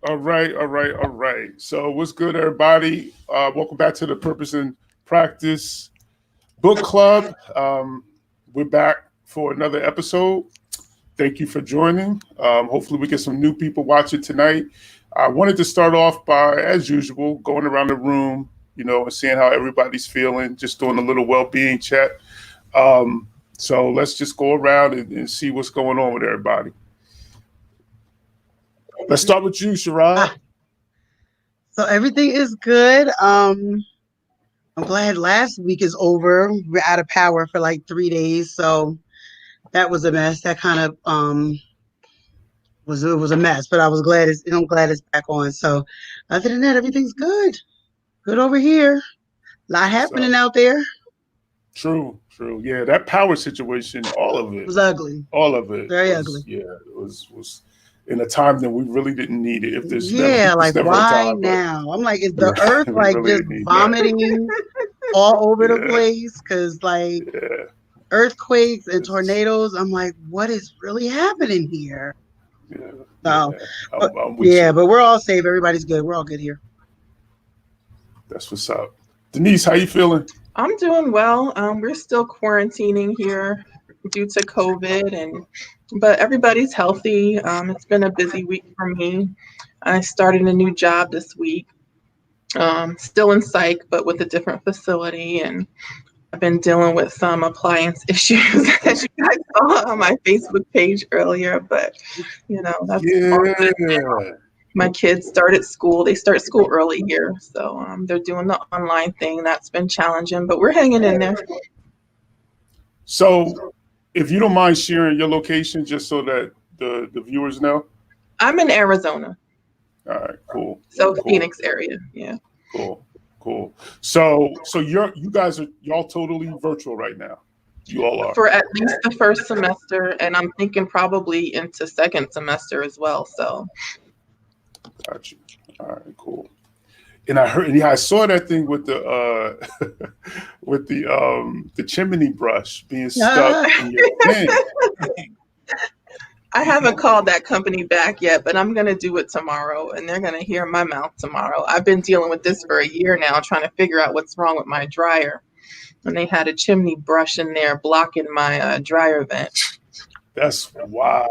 All right, all right, all right. So, what's good, everybody? Welcome back to the Purpose and Practice Book Club. We're back for another episode. Thank you for joining. Hopefully, we get some new people watching tonight. I wanted to start off by, as usual, going around the room, and seeing how everybody's feeling, just doing a little well-being check. So let's just go around and see what's going on with everybody. Let's start with you, Sharad. So everything is good. I'm glad last week is over. We're out of power for like 3 days, so that was a mess. That kind of was a mess, but I'm glad it's back on. So other than that, everything's good. Good over here. A lot happening out there. True. Yeah, that power situation, all of It it, was ugly. all of it, Very was, ugly. yeah, it was in a time that we really didn't need it. If there's Yeah, there's like never a why time, but now? I'm like, is the earth we like really just didn't need that. vomiting all over the Yeah, place? Because like yeah, earthquakes and it's, tornadoes, I'm like, what is really happening here? yeah, So, yeah. but I'm with yeah, you. but we're all safe. Everybody's good. We're all good here. That's what's up. Denise, how you feeling? I'm doing well. We're still quarantining here due to COVID, but everybody's healthy. It's been a busy week for me. I started a new job this week. Still in psych, but with a different facility, and I've been dealing with some appliance issues as you guys saw on my Facebook page earlier. But that's all good. Yeah. My kids started school. They start school early here, so they're doing the online thing. That's been challenging, but we're hanging in there. So, if you don't mind sharing your location, just so that the viewers know. I'm in Arizona, All right, cool, so cool, Phoenix area. Yeah. cool. So you guys are y'all totally virtual right now. You all are. For at least the first semester, and I'm thinking probably into second semester as well. So Got you. All right, cool. And I heard, yeah, I saw that thing with the with the chimney brush being stuck in your thing. I haven't called that company back yet, but I'm gonna do it tomorrow, and they're gonna hear my mouth tomorrow. I've been dealing with this for a year now, trying to figure out what's wrong with my dryer, and they had a chimney brush in there blocking my dryer vent. That's wow.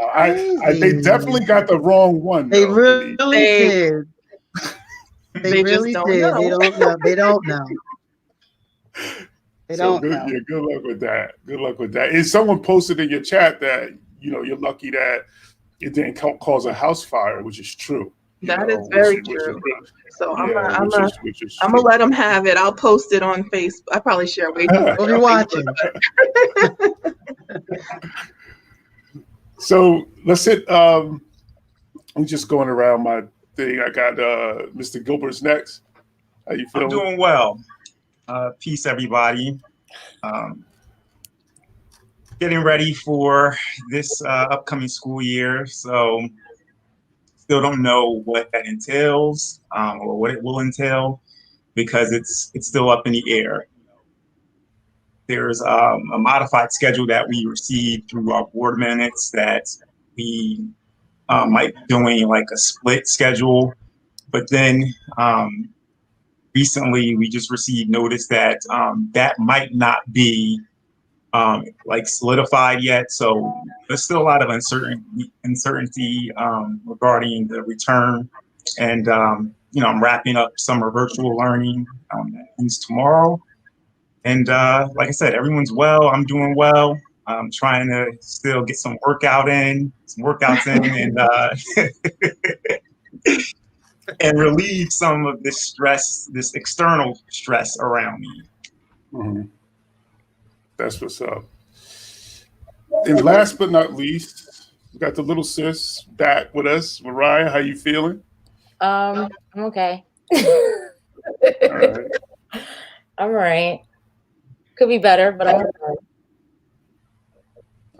They definitely got the wrong one. They Though, really They did. They just really don't did. They know. don't know. They don't know. They So don't good. know. Yeah, good luck with that. Good luck with that. And someone posted in your chat that you're lucky that it didn't cause a house fire, which is true. That is very true. So I'm gonna let them have it. I'll post it on Facebook. I probably share way too much. We'll be watching. So let's hit. I'm just going around my thing. I got Mr. Gilbert's next. How you feeling? I'm doing well. Peace, everybody. Getting ready for this upcoming school year. So still don't know what that entails or what it will entail because it's still up in the air. There's a modified schedule that we received through our board minutes that we might be doing like a split schedule, but then recently we just received notice that that might not be like solidified yet. So there's still a lot of uncertainty regarding the return. And, I'm wrapping up summer virtual learning that ends tomorrow. And like I said, everyone's well. I'm doing well. I'm trying to still get some workouts in, and relieve some of this stress, this external stress around me. Mm-hmm. That's what's up. And last but not least, we got the little sis back with us. Mariah, how you feeling? I'm okay. All right. I'm all right. Could be better, but I'm all right.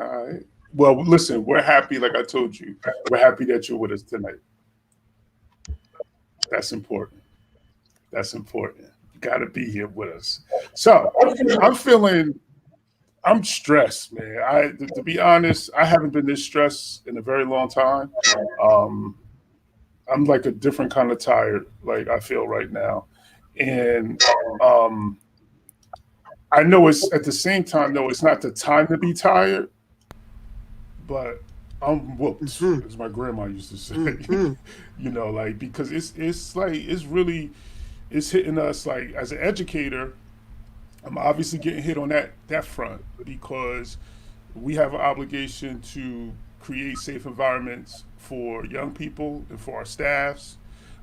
All right. Well, listen, we're happy, like I told you, we're happy that you're with us tonight. That's important. That's important. You got to be here with us. So I'm feeling I'm stressed, man. To be honest, I haven't been this stressed in a very long time. Um, I'm like a different kind of tired, like I feel right now, and um, I know it's at the same time though it's not the time to be tired, but I'm whooped, Mhm. as my grandma used to say. Mhm. Like because it's like it's really it's hitting us like as an educator. I'm obviously getting hit on that front because we have an obligation to create safe environments for young people and for our staffs,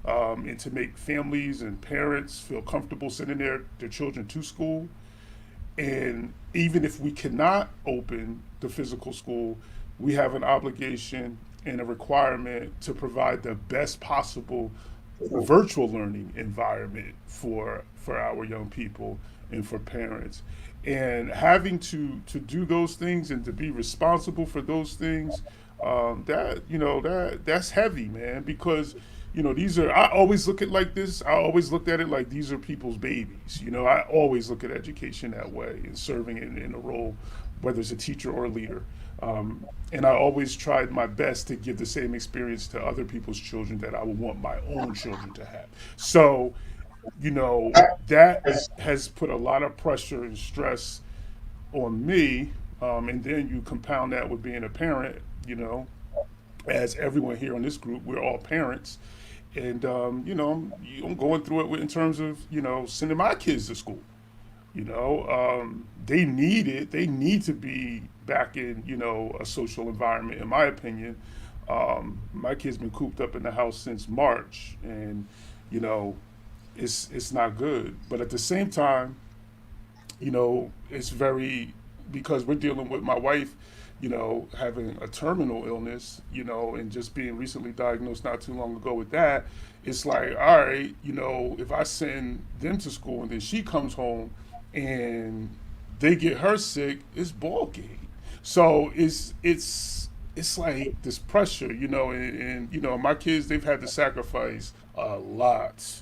and to make families and parents feel comfortable sending their children to school. And even if we cannot open the physical school, we have an obligation and a requirement to provide the best possible virtual learning environment for our young people and for parents. And having to do those things and to be responsible for those things, that's heavy, man. Because these are, I always look at like this. I always looked at it like these are people's babies. I always look at education that way and serving in a role, whether it's a teacher or a leader. And I always tried my best to give the same experience to other people's children that I would want my own children to have. So, that has put a lot of pressure and stress on me. And then you compound that with being a parent, as everyone here on this group, we're all parents. And, I'm going through it in terms of, sending my kids to school. They need it. They need to be back in, a social environment, in my opinion. My kid's been cooped up in the house since March, and, you know, it's not good. But at the same time, it's very, because we're dealing with my wife, having a terminal illness, and just being recently diagnosed not too long ago with that. It's like, all right, if I send them to school and then she comes home and they get her sick, it's ball game. So it's like this pressure, and my kids, they've had to sacrifice a lot,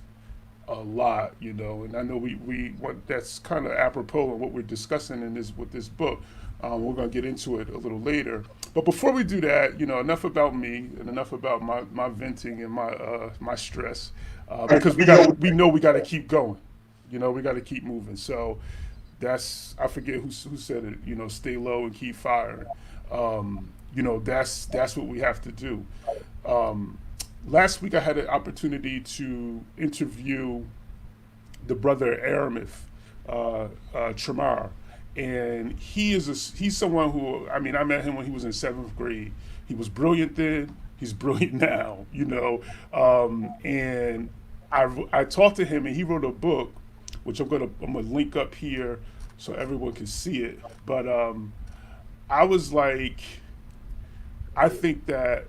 and I know we what that's kind of apropos of what we're discussing in this with this book. We're gonna get into it a little later, but before we do that, enough about me and enough about my venting and my stress, because we know we got to keep going, we got to keep moving. So that's, I forget who said it, stay low and keep firing. That's what we have to do. Um, Last week I had an opportunity to interview the brother Aramis Tremar, and he's someone who, I mean, I met him when he was in seventh grade. He was brilliant then. He's brilliant now, and I talked to him, and he wrote a book, which I'm gonna link up here so everyone can see it. But I was like, I think that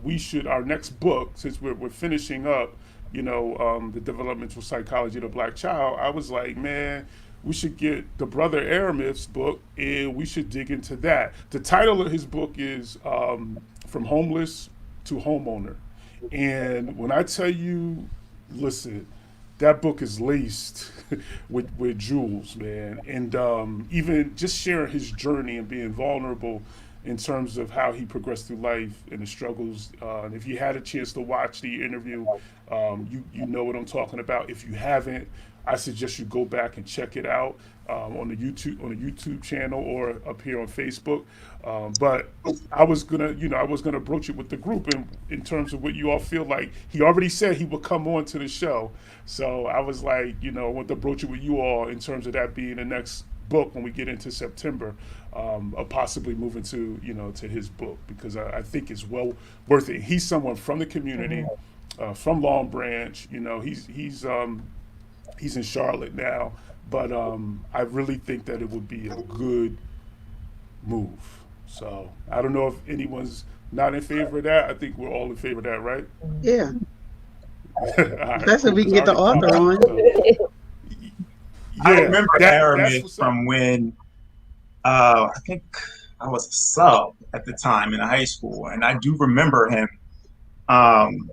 we should, our next book, since we're finishing up, the developmental psychology of the black child. I was like, man, we should get the brother Aramis book and we should dig into that. The title of his book is From Homeless to Homeowner. And when I tell you, listen, that book is laced with jewels, man. And even just sharing his journey and being vulnerable in terms of how he progressed through life and the struggles. And if you had a chance to watch the interview, you know what I'm talking about. If you haven't, I suggest you go back and check it out on the YouTube channel or up here on Facebook. But I was gonna broach it with the group in terms of what you all feel like. He already said he would come on to the show, so I was like, I want to broach it with you all in terms of that being the next book when we get into September, of possibly moving to to his book, because I think it's well worth it. He's someone from the community, from Long Branch. He's in Charlotte now, but I really think that it would be a good move. So I don't know if anyone's not in favor of that. I think we're all in favor of that, right? Yeah, All right, that's if cool, we can 'cause I get the already author on. promised, so, I yeah, remember that's Aramis what's up. from when I think I was a sub at the time in high school, and I do remember him um,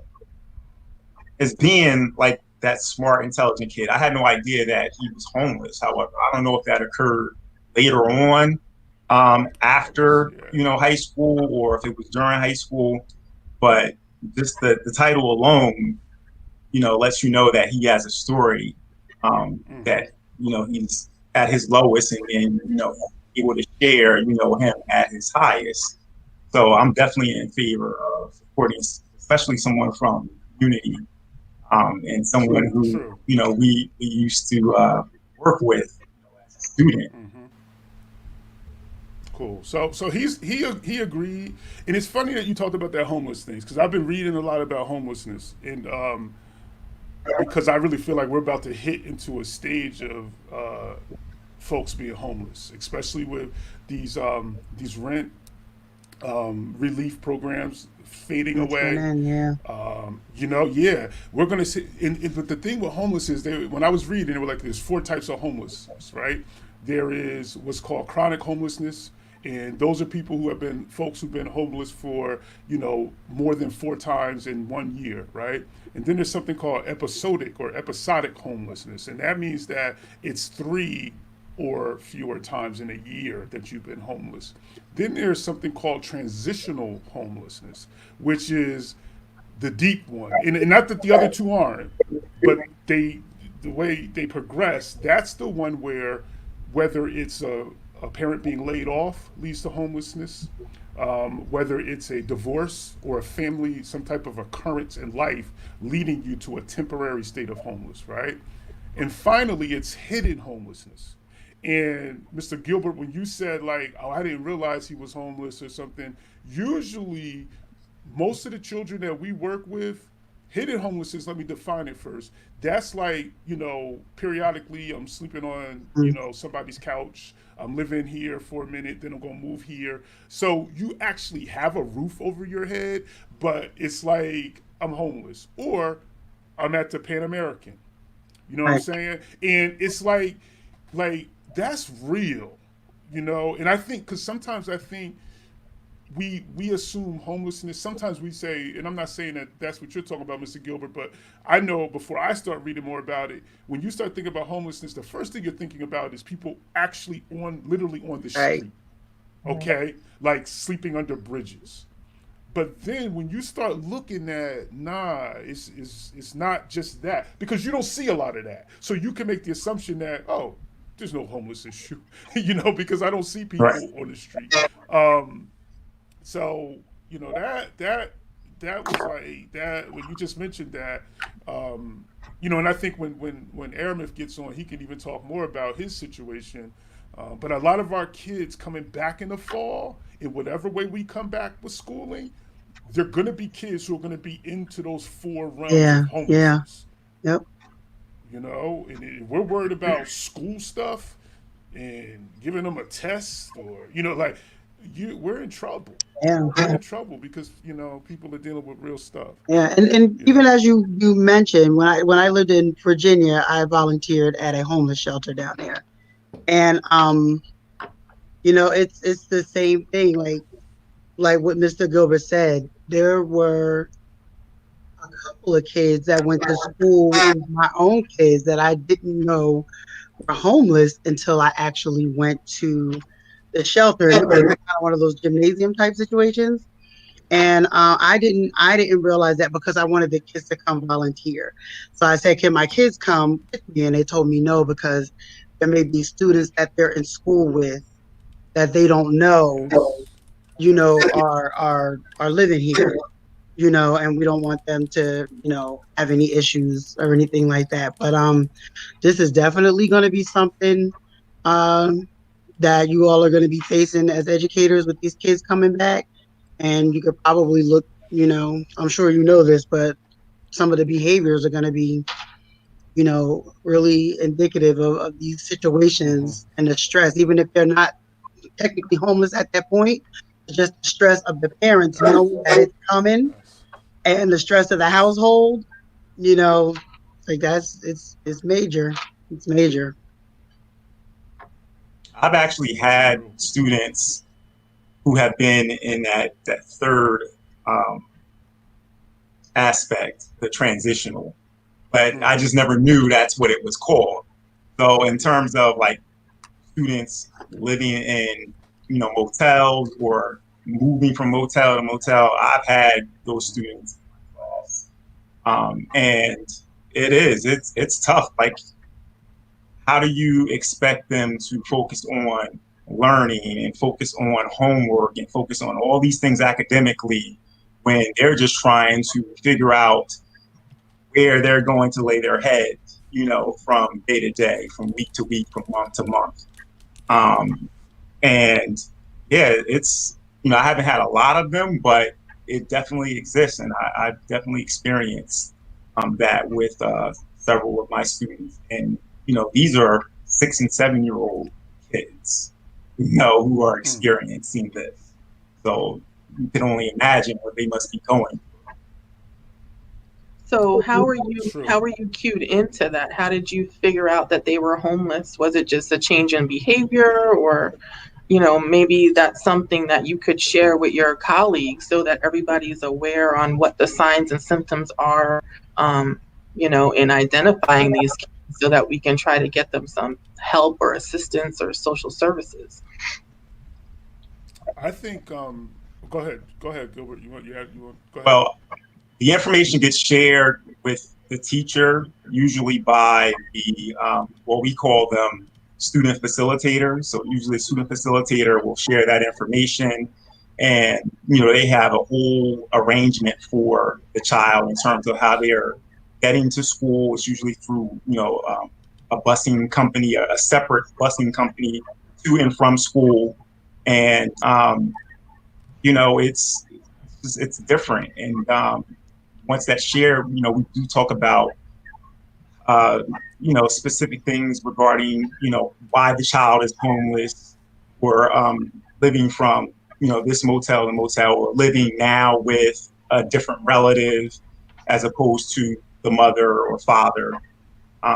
as being like that smart, intelligent kid. I had no idea that he was homeless. However, I don't know if that occurred later on, after, high school, or if it was during high school. But just the title alone, lets you know that he has a story, that, he's at his lowest, and able to share, him at his highest. So I'm definitely in favor of supporting, especially someone from community, and someone who, we used to work with as a student. Cool. So he agreed, and it's funny that you talked about that homeless things, because I've been reading a lot about homelessness, and because I really feel like we're about to hit into a stage of folks being homeless, especially with these rent relief programs fading away. Yeah. We're gonna see. But the thing with homeless is, when I was reading, it was like there's 4 types of homelessness, right? There is what's called chronic homelessness, and those are folks who've been homeless for more than 4 times in 1 year, right? And then there's something called episodic homelessness, and that means that it's 3 or fewer times in a year that you've been homeless. Then there's something called transitional homelessness, which is the deep one. And not that the other 2 aren't, but the way they progress, that's the one where, whether it's a parent being laid off leads to homelessness, whether it's a divorce or a family, some type of occurrence in life leading you to a temporary state of homeless, right? And finally, it's hidden homelessness. And Mr. Gilbert, when you said like, oh, I didn't realize he was homeless or something, usually most of the children that we work with, hidden homelessness, let me define it first. That's like, periodically I'm sleeping on, somebody's couch. I'm living here for a minute, then I'm gonna move here. So you actually have a roof over your head, but it's like I'm homeless, or I'm at the Pan American. You know what I'm saying? And it's like that's real, And I think, because sometimes I think we assume homelessness. Sometimes we say, and I'm not saying that that's what you're talking about, Mr. Gilbert, but I know before I start reading more about it, when you start thinking about homelessness, the first thing you're thinking about is people actually literally on the street, okay, like sleeping under bridges. But then when you start looking at, it's not just that, because you don't see a lot of that. So you can make the assumption that, oh, there's no homeless issue, because I don't see people on the street. So that was like that when you just mentioned that, and I think when Aramith gets on, he can even talk more about his situation. But a lot of our kids coming back in the fall, in whatever way we come back with schooling, they're going to be kids who are going to be into those 4 realms of homelessness. Yep. And we're worried about school stuff and giving them a test, or we're in trouble. We're in trouble because people are dealing with real stuff. Yeah, and even as you mentioned, when I lived in Virginia, I volunteered at a homeless shelter down there, and it's the same thing. Like what Mr. Gilbert said, there were a couple of kids that went to school with my own kids that I didn't know were homeless until I actually went to the shelter. It was kind of one of those gymnasium type situations. And I didn't realize that, because I wanted the kids to come volunteer. So I said, can my kids come with me? And they told me no, because there may be students that they're in school with that they don't know, are living here, and we don't want them to, have any issues or anything like that. But this is definitely going to be something that you all are going to be facing as educators with these kids coming back. And you could probably look, I'm sure you know this, but some of the behaviors are going to be, really indicative of these situations and the stress, even if they're not technically homeless at that point. Just the stress of the parents knowing that it's coming, and the stress of the household, like it's major. It's major. I've actually had students who have been in that third aspect, the transitional, but I just never knew that's what it was called. So in terms of like students living in, motels or moving from motel to motel. I've had those students in my class. And it's tough. Like, how do you expect them to focus on learning and focus on homework and focus on all these things academically when they're just trying to figure out where they're going to lay their head, from day to day, from week to week, from month to month. And yeah, it's, I haven't had a lot of them, but it definitely exists. And I've definitely experienced that with several of my students. And, these are 6 and 7 year old kids, who are experiencing this. So you can only imagine what they must be going. So how were you cued into that? How did you figure out that they were homeless? Was it just a change in behavior, or maybe that's something that you could share with your colleagues so that everybody's aware on what the signs and symptoms are, in identifying these kids so that we can try to get them some help or assistance or social services? I think. Go ahead, Gilbert. You want? Go ahead. Well, the information gets shared with the teacher, usually by the what we call them student facilitators. So usually a student facilitator will share that information, and they have a whole arrangement for the child in terms of how they're getting to school. It's usually through a busing company, a separate busing company to and from school, and it's different. And once that's shared, we do talk about specific things regarding why the child is homeless, or living from this motel to motel, or living now with a different relative as opposed to the mother or father.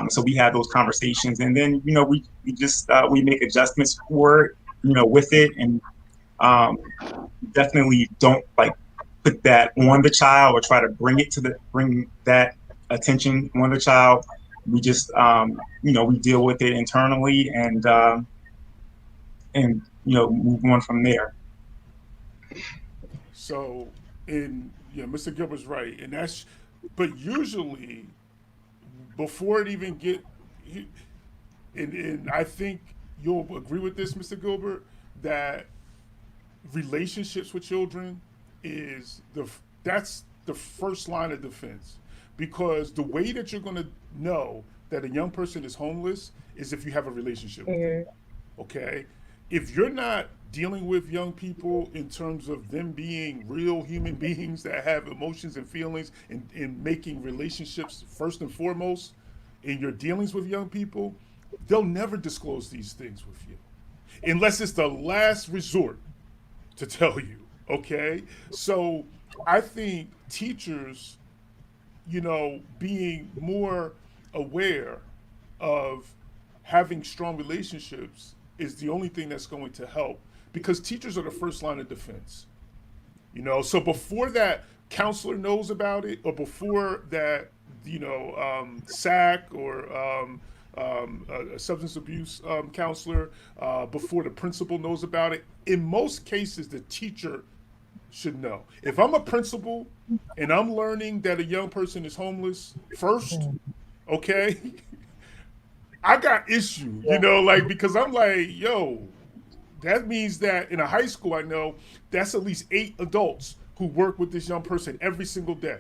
So we have those conversations, and then we just we make adjustments for it, with it, and definitely don't put that on the child or try to bring that attention on the child. We just we deal with it internally, and move on from there. So, Mr. Gilbert's right, but usually before it even and I think you'll agree with this, Mr. Gilbert, that relationships with children that's the first line of defense, because the way that you're going to know that a young person is homeless is if you have a relationship with them. Okay, if you're not dealing with young people in terms of them being real human beings that have emotions and feelings, and making relationships first and foremost in your dealings with young people, they'll never disclose these things with you unless it's the last resort to tell you. Okay, so I think teachers, being more aware of having strong relationships is the only thing that's going to help, because teachers are the first line of defense. So before that counselor knows about it, or before that, SAC or a substance abuse counselor, before the principal knows about it, in most cases the teacher should know. If I'm a principal and I'm learning that a young person is homeless first, okay, I got issue, because I'm like, yo, that means that in a high school, I know that's at least 8 adults who work with this young person every single day.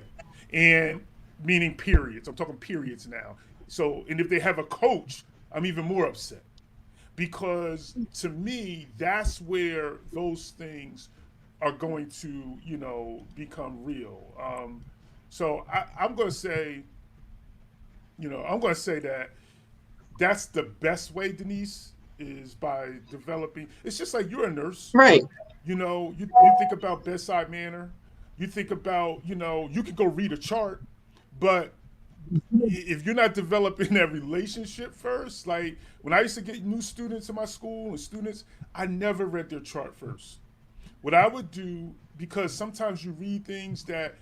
And meaning periods. I'm talking periods now. So, and if they have a coach, I'm even more upset, because to me, that's where those things are going to, become real. So I'm going to say, that that's the best way, Denise, is by developing. It's just like you're a nurse, Right. you think about bedside manner. You think about, you can go read a chart, but if you're not developing that relationship first, like when I used to get new students in my school I never read their chart first. What I would do, because sometimes you read things that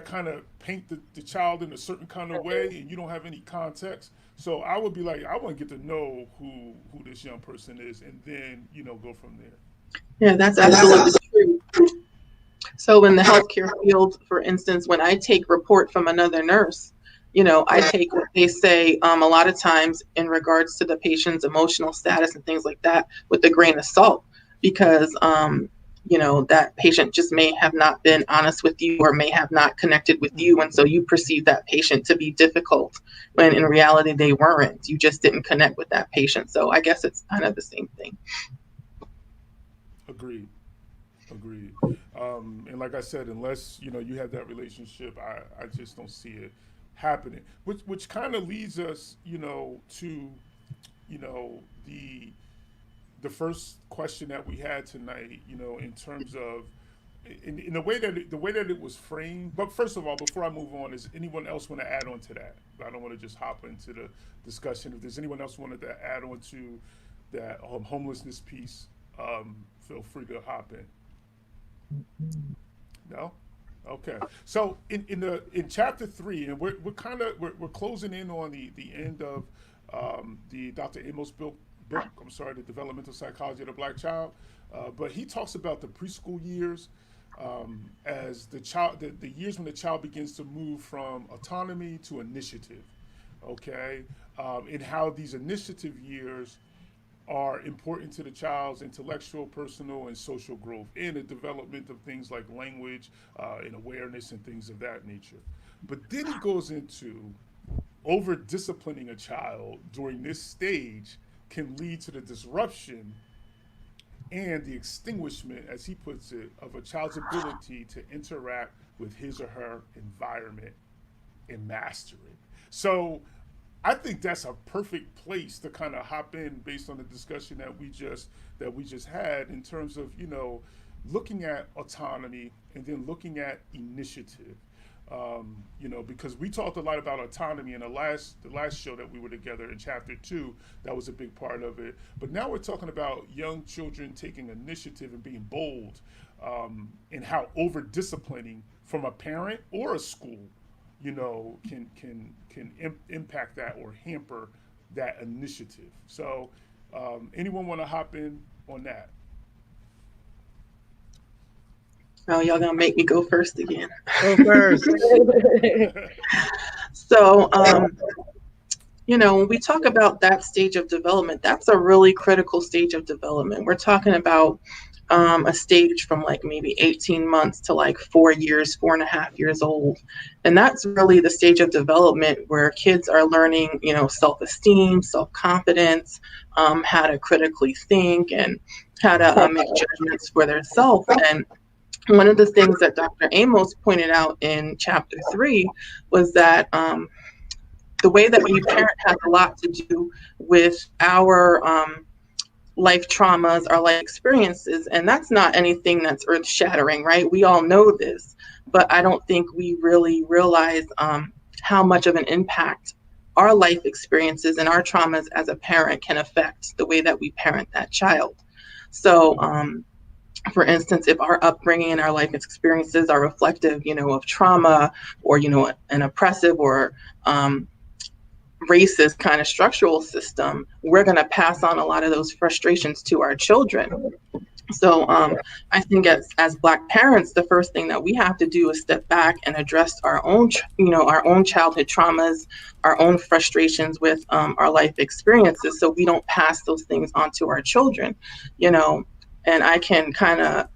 kind of paint the child in a certain kind of way and you don't have any context. So I would be like, I want to get to know who this young person is, and then go from there. Yeah, that's absolutely true. So in the healthcare field, for instance, when I take report from another nurse, I take what they say a lot of times in regards to the patient's emotional status and things like that with a grain of salt, because that patient just may have not been honest with you or may have not connected with you, and so you perceive that patient to be difficult when in reality they weren't. You just didn't connect with that patient. So I guess it's kind of the same thing. Agreed. And like I said, unless you have that relationship, I just don't see it happening. Which kind of leads us, to the first question that we had tonight, in terms of in the way that it was framed. But first of all, before I move on, is anyone else want to add on to that? I don't want to just hop into the discussion. If there's anyone else wanted to add on to that homelessness piece, feel free to hop in. No? Okay. So in chapter 3, and we're closing in on the end of the Dr. Amos book. I'm sorry, the Developmental Psychology of the Black Child. But he talks about the preschool years as the years when the child begins to move from autonomy to initiative. Okay, and how these initiative years are important to the child's intellectual, personal, and social growth, and the development of things like language and awareness and things of that nature. But then he goes into over disciplining a child during this stage can lead to the disruption and the extinguishment, as he puts it, of a child's ability to interact with his or her environment and master it. So I think that's a perfect place to kind of hop in based on the discussion that we just had in terms of looking at autonomy and then looking at initiative. Because we talked a lot about autonomy in the last show that we were together in chapter 2. That was a big part of it. But now we're talking about young children taking initiative and being bold, and how over disciplining from a parent or a school, can impact that or hamper that initiative. So, anyone want to hop in on that? Oh, y'all gonna make me go first again. Go first. So, when we talk about that stage of development, that's a really critical stage of development. We're talking about a stage from like maybe 18 months to like 4 years, 4.5 years old. And that's really the stage of development where kids are learning, self-esteem, self-confidence, how to critically think and how to make judgments for themselves. And one of the things that Dr. Amos pointed out in chapter 3 was that the way that we parent has a lot to do with our life traumas, our life experiences, and that's not anything that's earth-shattering, right? We all know this, but I don't think we really realize how much of an impact our life experiences and our traumas as a parent can affect the way that we parent that child. So, for instance, if our upbringing and our life experiences are reflective, of trauma or, an oppressive or racist kind of structural system, we're going to pass on a lot of those frustrations to our children. So I think as Black parents, the first thing that we have to do is step back and address our own, our own childhood traumas, our own frustrations with our life experiences, so we don't pass those things on to our children, And I can kind of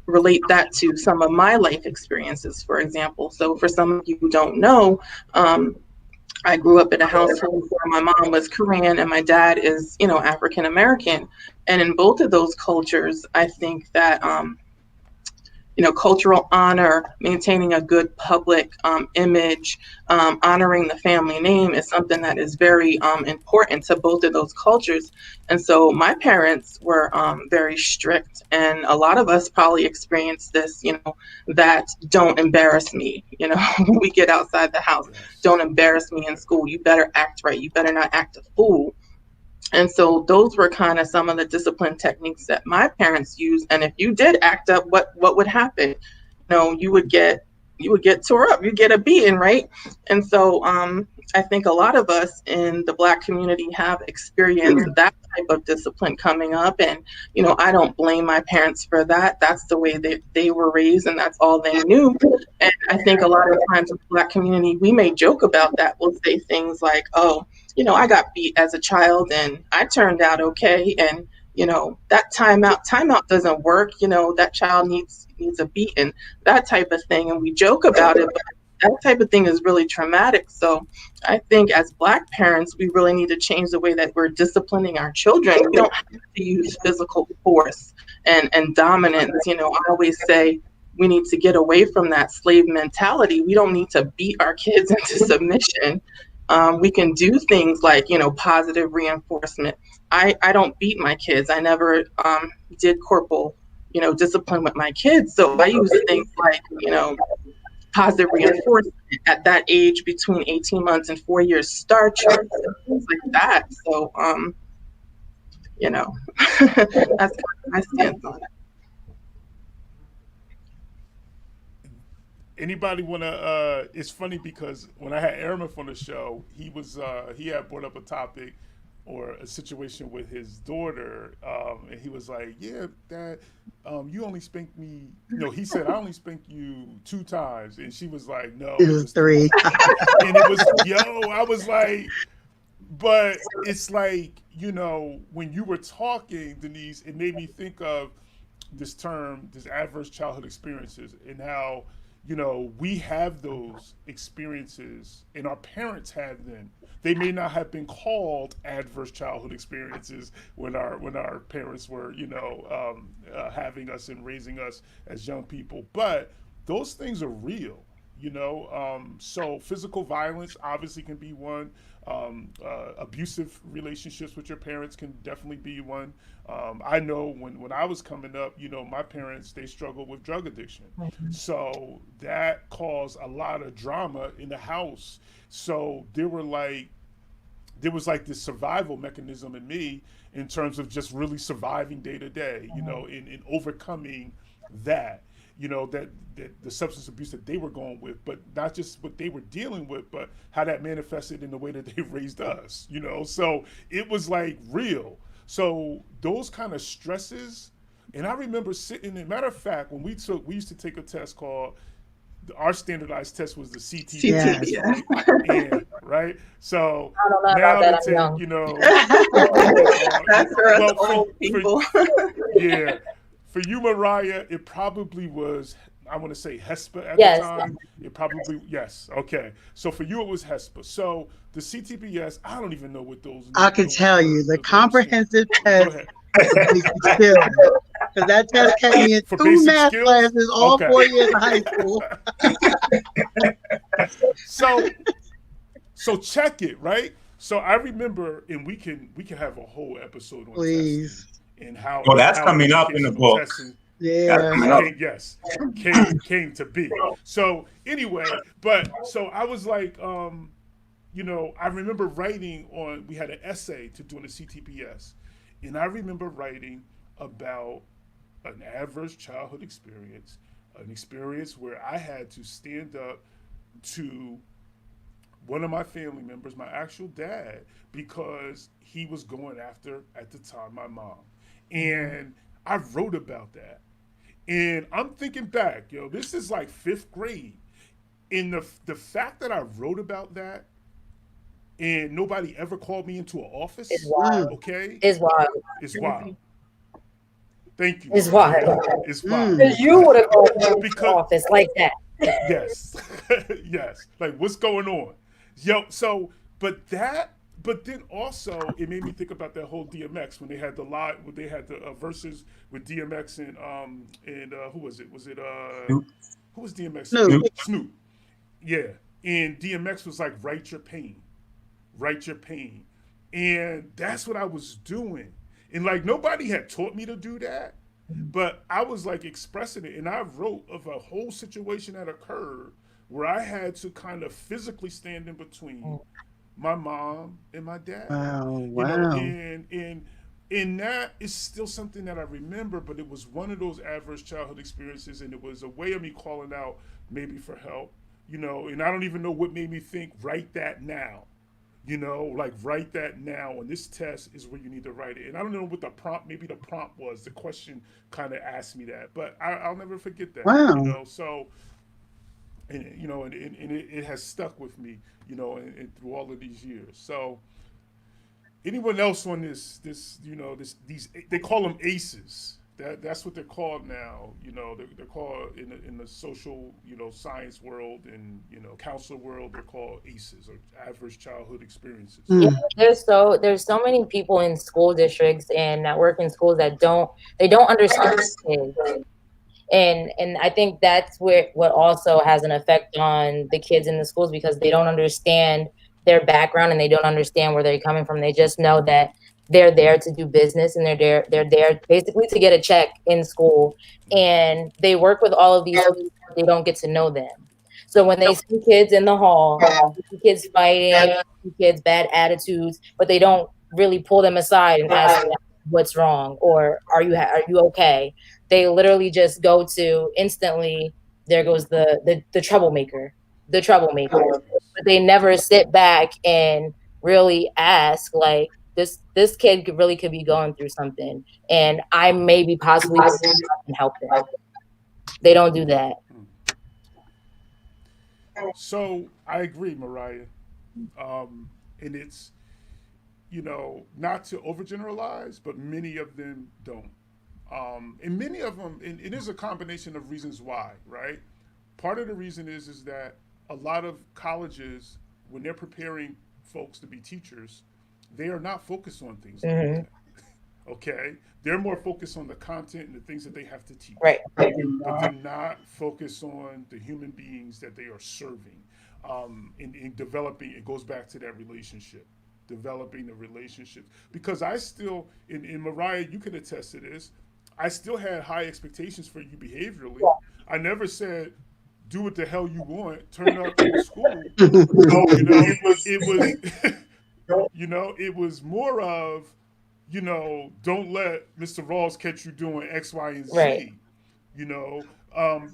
relate that to some of my life experiences, for example. So for some of you who don't know, I grew up in a household where my mom was Korean and my dad is, African American. And in both of those cultures, I think that, cultural honor, maintaining a good public image, honoring the family name is something that is very important to both of those cultures. And so my parents were very strict, and a lot of us probably experienced this, that don't embarrass me, when we get outside the house, don't embarrass me in school. You better act right. You better not act a fool. And so those were kind of some of the discipline techniques that my parents used. And if you did act up, what would happen? You would get tore up, you get a beating, right? And so I think a lot of us in the Black community have experienced that type of discipline coming up. And, I don't blame my parents for that. That's the way that they were raised, and that's all they knew. And I think a lot of times in the Black community, we may joke about that. We'll say things like, oh, I got beat as a child and I turned out okay. And, that timeout doesn't work. That child needs a beat and that type of thing. And we joke about it, but that type of thing is really traumatic. So I think as Black parents, we really need to change the way that we're disciplining our children. We don't have to use physical force and dominance. I always say we need to get away from that slave mentality. We don't need to beat our kids into submission. We can do things like, positive reinforcement. I don't beat my kids. I never did corporal, discipline with my kids. So I use things like, positive reinforcement at that age between 18 months and 4 years, star charts, things like that. So, that's kind of my stance on it. Anybody wanna? It's funny because when I had Aramith on the show, he had brought up a topic or a situation with his daughter, and he was like, "Yeah, Dad, you only spanked me." He said, "I only spanked you 2 times," and she was like, "No, It was 3." And it was I was like, but it's like when you were talking, Denise, it made me think of this term, this adverse childhood experiences, and how we have those experiences and our parents had them. They may not have been called adverse childhood experiences when our parents were having us and raising us as young people, but those things are real. So physical violence obviously can be one. Abusive relationships with your parents can definitely be one. I know when I was coming up, my parents, they struggled with drug addiction. So that caused a lot of drama in the house. So there was like this survival mechanism in me in terms of just really surviving day to day, in overcoming that. That the substance abuse that they were going with, but not just what they were dealing with, but how that manifested in the way that they raised us, so it was like real. So those kind of stresses, and I remember sitting in, matter of fact, when we used to take a test called, our standardized test was the CTBS, Yeah. right? So I don't know now about that. they I'm take, young. That's for us old people. yeah. For you, Mariah, it probably was, I want to say HESPA at Yes. the time. It probably, yes. Okay. So for you, it was HESPA. So the CTBS, I don't even know what those. I can tell you the those comprehensive Go test ahead. for basic skills. Because that test kept me in For 2 basic math skills? classes all Okay. 4 years of high school. So check it, right? So I remember, and we can have a whole episode on Please. testing and how. Well, that's how coming up in the educational book. testing Yeah. came to be. So anyway, so I was like, I remember writing on. We had an essay to do on the CTPS, and I remember writing about an adverse childhood experience, an experience where I had to stand up to one of my family members, my actual dad, because he was going after, at the time, my mom. And I wrote about that. And I'm thinking back, this is like 5th grade. And the fact that I wrote about that and nobody ever called me into an office, It's wild. okay? It's wild. It's wild. Thank you. It's wild. It's wild. Because you would have gone to the Because- office like that. Yes. Yes. Like, what's going on? But then also it made me think about that whole DMX when they had the verses with DMX and who was it? Was it Snoop. Who was DMX? Snoop. Yeah. And DMX was like, write your pain. And that's what I was doing. And like nobody had taught me to do that. But I was like expressing it, and I wrote of a whole situation that occurred where I had to kind of physically stand in between my mom and my dad. Wow. And that is still something that I remember, but it was one of those adverse childhood experiences, and it was a way of me calling out maybe for help, and I don't even know what made me think, write that now. Like write that now. And this test is where you need to write it. And I don't know what the prompt, maybe the prompt was. The question kind of asked me that, but I'll never forget that. Wow. So, and it has stuck with me, and through all of these years. So, anyone else on these they call them aces. That's what they're called now. They're called in the social science world and counselor world. They're called aces, or average childhood experiences. Yeah, there's so many people in school districts and that work in schools that don't understand kids. And I think that's what also has an effect on the kids in the schools, because they don't understand their background and they don't understand where they're coming from. They just know that they're there to do business, and they're there basically to get a check in school, and they work with all of these people, but they don't get to know them. So when they see kids in the hall, see kids fighting, see kids bad attitudes, but they don't really pull them aside and ask them what's wrong, or are you okay? They literally just go to instantly, there goes the troublemaker, but they never sit back and really ask, like, this kid could be going through something, and I maybe possibly can help them. They don't do that. So I agree, Mariah. And it's, not to overgeneralize, but many of them don't. And many of them, and it is a combination of reasons why, right? Part of the reason is that a lot of colleges, when they're preparing folks to be teachers, they are not focused on things like that. Okay? They're more focused on the content and the things that they have to teach. Right. But they're not focused on the human beings that they are serving. In developing, it goes back to that relationship, developing the relationships. Because I still, in Mariah, you can attest to this, I still had high expectations for you behaviorally. I never said, do what the hell you want, turn up in school. It was more of, don't let Mr. Rawls catch you doing X, Y, and Z. Right.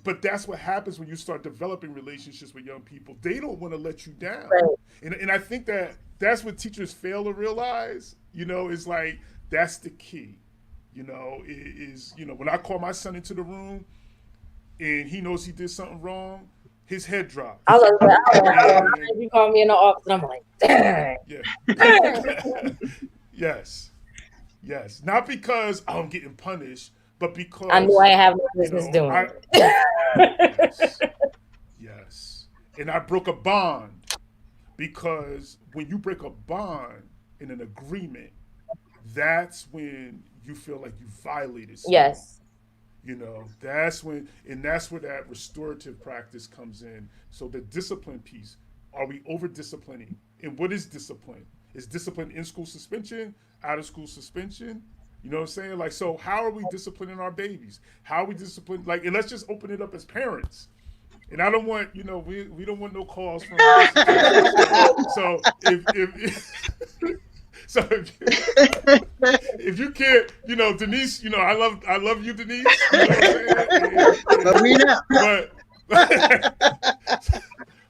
But that's what happens when you start developing relationships with young people. They don't want to let you down. Right. And I think that's what teachers fail to realize, is like, that's the key, when I call my son into the room and he knows he did something wrong, his head drops. I love that. You call me in the office and I'm like, dang. Yeah. Yes. Not because I'm getting punished, but because I knew I have no business doing it. Yes. And I broke a bond, because when you break a bond in an agreement, that's when you feel like you violated something. Yes. That's where that restorative practice comes in. So the discipline piece, are we over disciplining? And what is discipline? Is discipline in school suspension, out of school suspension? You know what I'm saying? Like, so how are we disciplining our babies? How are we disciplining? Like, and let's just open it up as parents. And I don't want, we don't want no calls from so if you can't, Denise, I love you, Denise. You know what I'm saying? But we know. But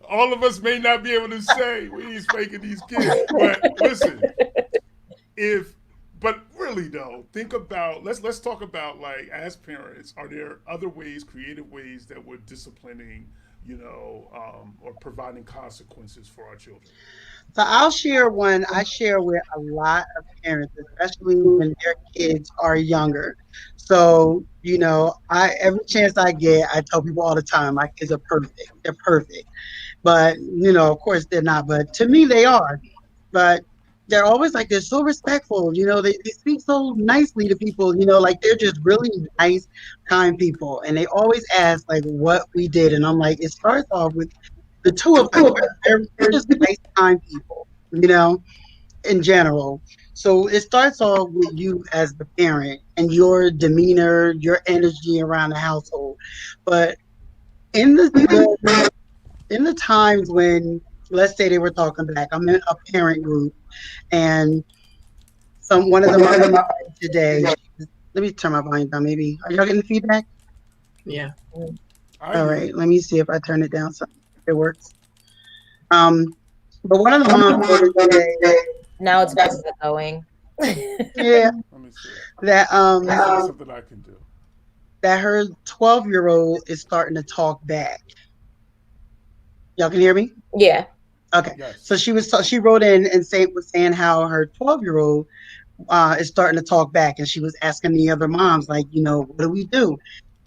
all of us may not be able to say we ain't spanking these kids. But listen, but really though, think about, let's talk about, like, as parents, are there other ways, creative ways that we're disciplining, or providing consequences for our children? So I'll share one I share with a lot of parents, especially when their kids are younger. So, every chance I get, I tell people all the time, my kids are perfect. They're perfect. But, of course they're not. But to me, they are. But they're always like, they're so respectful. They speak so nicely to people, like they're just really nice, kind people. And they always ask, like, what we did. And I'm like, it starts off with the two of them. They're just nice, kind people, in general. So it starts off with you as the parent and your demeanor, your energy around the household. But in the times when, let's say they were talking back, I'm in a parent group, and one of them today, let me turn my volume down, maybe. Are y'all getting feedback? Yeah. All right, let me see if I turn it down some. it works. But one of the moms told me today, Now it's back to going. yeah, Let me see. that That's something I can do. that her 12-year-old is starting to talk back. Y'all can hear me? Yeah. Okay. Yes. So she wrote in and was saying how her 12-year-old is starting to talk back, and she was asking the other moms, like, what do we do?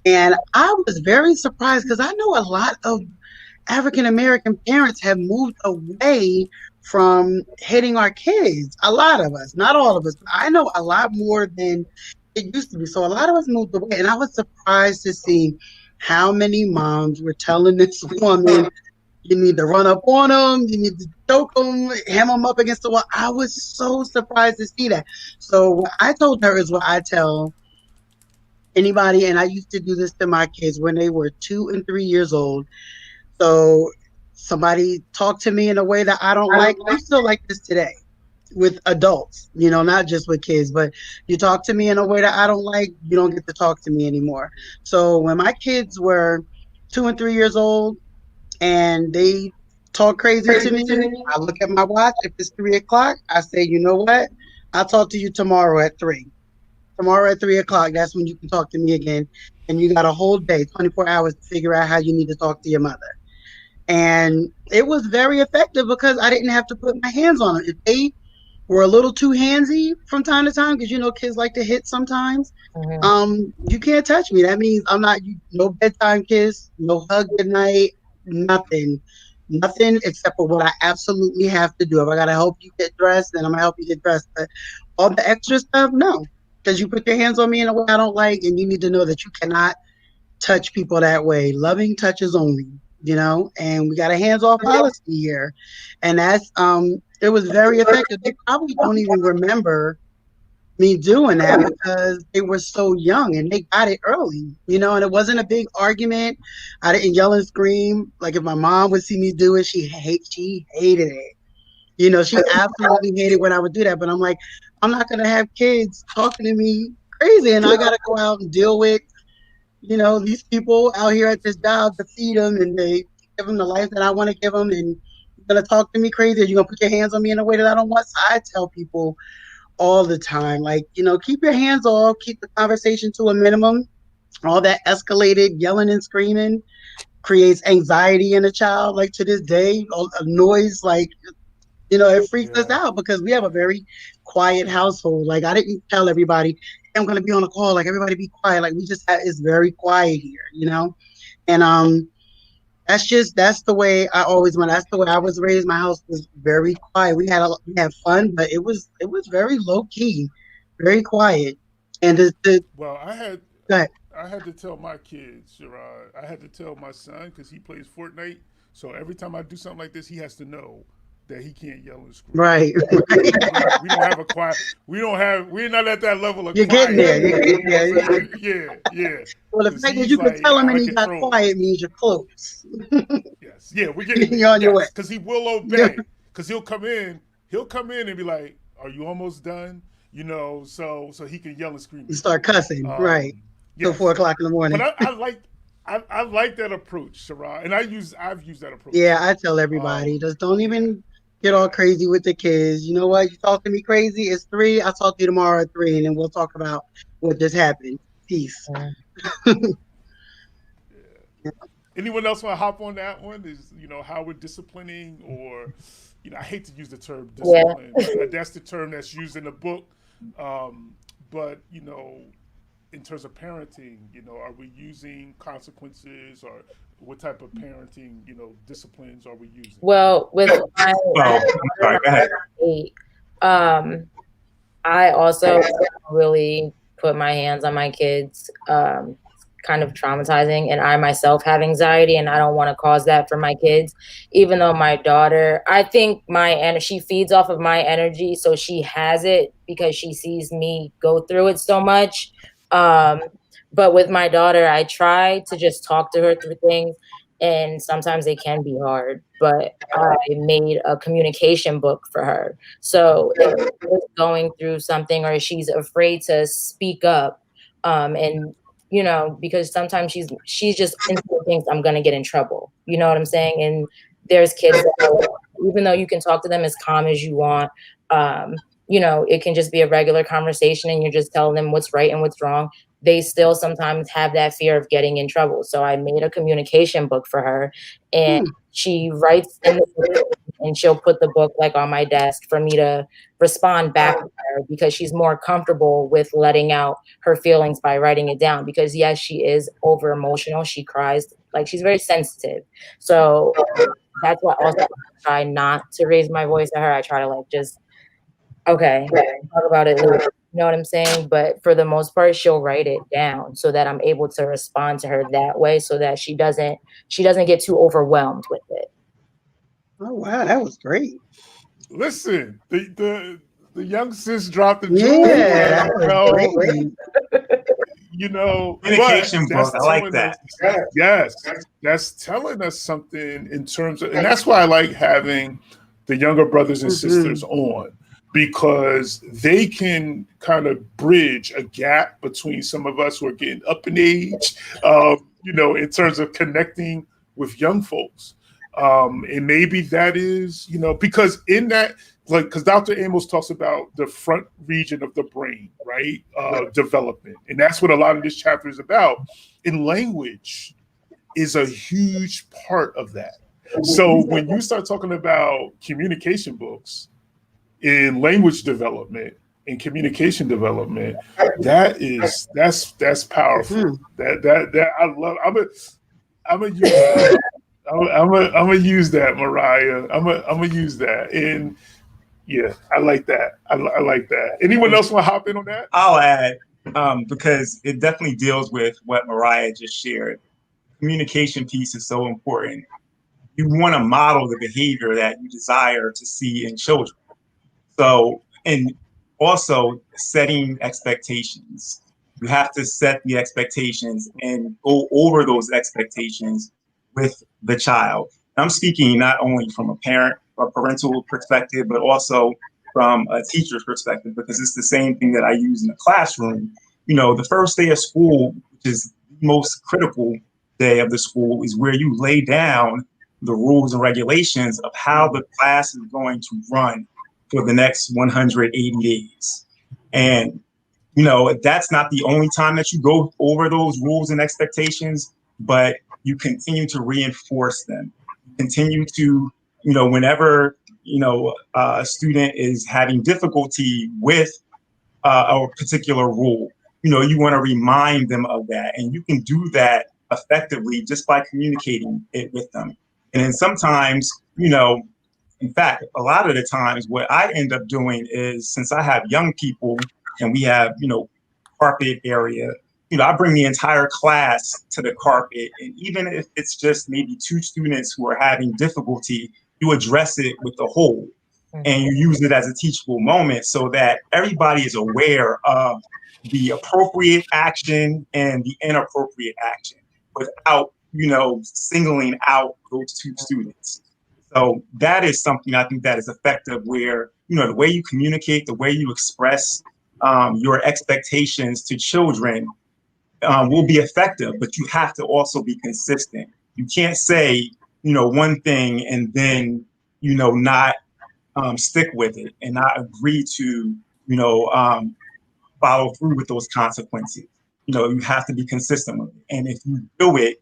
And I was very surprised because I know a lot of African American parents have moved away from hitting our kids. A lot of us, not all of us, but I know a lot more than it used to be. So a lot of us moved away, and I was surprised to see how many moms were telling this woman, you need to run up on them, you need to choke them, ham them up against the wall. I was so surprised to see that. So what I told her is what I tell anybody, and I used to do this to my kids when they were 2 and 3 years old. So somebody talked to me in a way that I don't like. I'm still like this today with adults, not just with kids, but you talk to me in a way that I don't like, you don't get to talk to me anymore. So when my kids were 2 and 3 years old and they talk crazy to me, I look at my watch. If it's 3 o'clock, I say, you know what? I'll talk to you tomorrow at 3. Tomorrow at 3 o'clock, that's when you can talk to me again. And you got a whole day, 24 hours to figure out how you need to talk to your mother. And it was very effective because I didn't have to put my hands on them. If they were a little too handsy from time to time, because kids like to hit sometimes, you can't touch me. That means I'm not, no bedtime kiss, no hug goodnight, nothing. Nothing except for what I absolutely have to do. If I got to help you get dressed, then I'm going to help you get dressed. But all the extra stuff, no. Because you put your hands on me in a way I don't like, and you need to know that you cannot touch people that way. Loving touches only, and we got a hands-off policy here. And that's it was very effective. They probably don't even remember me doing that because they were so young and they got it early, and it wasn't a big argument. I didn't yell and scream. Like if my mom would see me do it, she hated it. She absolutely hated when I would do that. But I'm like, I'm not gonna have kids talking to me crazy and I gotta go out and deal with these people out here at this job to feed them and they give them the life that I want to give them, and you're going to talk to me crazy, or you're going to put your hands on me in a way that I don't want. So I tell people all the time, like, keep your hands off, keep the conversation to a minimum. All that escalated yelling and screaming creates anxiety in a child. Like to this day, a noise, like, it freaks us out because we have a very quiet household. Like I didn't tell everybody, hey, I'm going to be on a call. Like everybody be quiet. Like it's very quiet here, and that's the way I always went. That's the way I was raised. My house was very quiet. We had fun, but it was very low key, very quiet. And Well, go ahead. I had to tell my kids, Gerard. I had to tell my son because he plays Fortnite. So every time I do something like this, he has to know that he can't yell and scream. Right. We don't have a quiet. We're not at that level of You're quiet. getting there. You're getting there. Yeah. Well, the fact that you can tell him and he got quiet means you're close. Yes. Yeah, we're getting there. You're on your way. Because he will obey. Because he'll come in and be like, "Are you almost done?" So he can yell and scream. You start cussing, right? Till 4 o'clock in the morning. But I like that approach, Sarah, and I've used that approach. Yeah, I tell everybody, just don't even get all crazy with the kids. You know what? You talk to me crazy. It's 3. I'll talk to you tomorrow at 3, and then we'll talk about what just happened. Peace. Anyone else want to hop on that one? Is how we're disciplining, or I hate to use the term discipline. Yeah. That's the term that's used in the book, but in terms of parenting, are we using consequences, or what type of parenting, disciplines are we using? Well, with go ahead. I also really put my hands on my kids. Kind of traumatizing, and I myself have anxiety, and I don't want to cause that for my kids. Even though my daughter, I think she feeds off of my energy, so she has it because she sees me go through it so much. But with my daughter, I try to just talk to her through things, and sometimes it can be hard. But I made a communication book for her, so if she's going through something or she's afraid to speak up, and you know, because sometimes she's just instantly thinks I'm gonna get in trouble. You know what I'm saying? And there's kids that even though you can talk to them as calm as you want, you know, it can just be a regular conversation and you're just telling them what's right and what's wrong. They still sometimes have that fear of getting in trouble. So I made a communication book for her, and she writes in the book, and she'll put the book like on my desk for me to respond back to her, because she's more comfortable with letting out her feelings by writing it down. Because yes, she is over emotional. She cries, like she's very sensitive. So that's why also I try not to raise my voice at her. I try to like just, okay, talk about it later. You know what I'm saying? But for the most part, she'll write it down so that I'm able to respond to her that way, so that she doesn't get too overwhelmed with it. Oh wow, that was great. Listen, the young sis dropped the jewel. Yeah, that was great. You know, communication book. I like that. Yes, that's telling us something in terms of, and that's why I like having the younger brothers and sisters on, because they can kind of bridge a gap between some of us who are getting up in age, you know, in terms of connecting with young folks. And maybe that is, you know, because in that, like, because Dr. Amos talks about the front region of the brain, right? Development. And that's what a lot of this chapter is about. And language is a huge part of that. So when you start talking about communication books in language development and communication development, that's powerful. That I love. I'm gonna use that. I'm gonna use that, Mariah. I'm gonna use that. And yeah, I like that. I like that. Anyone else want to hop in on that? I'll add, because it definitely deals with what Mariah just shared. Communication piece is so important. You want to model the behavior that you desire to see in children. So, and also setting expectations. You have to set the expectations and go over those expectations with the child. I'm speaking not only from a parent or parental perspective, but also from a teacher's perspective, because it's the same thing that I use in the classroom. You know, the first day of school, which is the most critical day of the school, is where you lay down the rules and regulations of how the class is going to run for the next 180 days. And, you know, that's not the only time that you go over those rules and expectations, but you continue to reinforce them. Continue to, you know, whenever, you know, a student is having difficulty with a particular rule, you know, you want to remind them of that. And you can do that effectively just by communicating it with them. And then sometimes, you know, in fact, a lot of the times what I end up doing is, since I have young people and we have, you know, carpet area, you know, I bring the entire class to the carpet. And even if it's just maybe 2 students who are having difficulty, you address it with the whole. And you use it as a teachable moment so that everybody is aware of the appropriate action and the inappropriate action without, you know, singling out those 2 students. So that is something I think that is effective, where, you know, the way you communicate, the way you express your expectations to children will be effective, but you have to also be consistent. You can't say, you know, one thing and then, you know, not stick with it and not agree to, you know, follow through with those consequences. You know, you have to be consistent with it. And if you do it,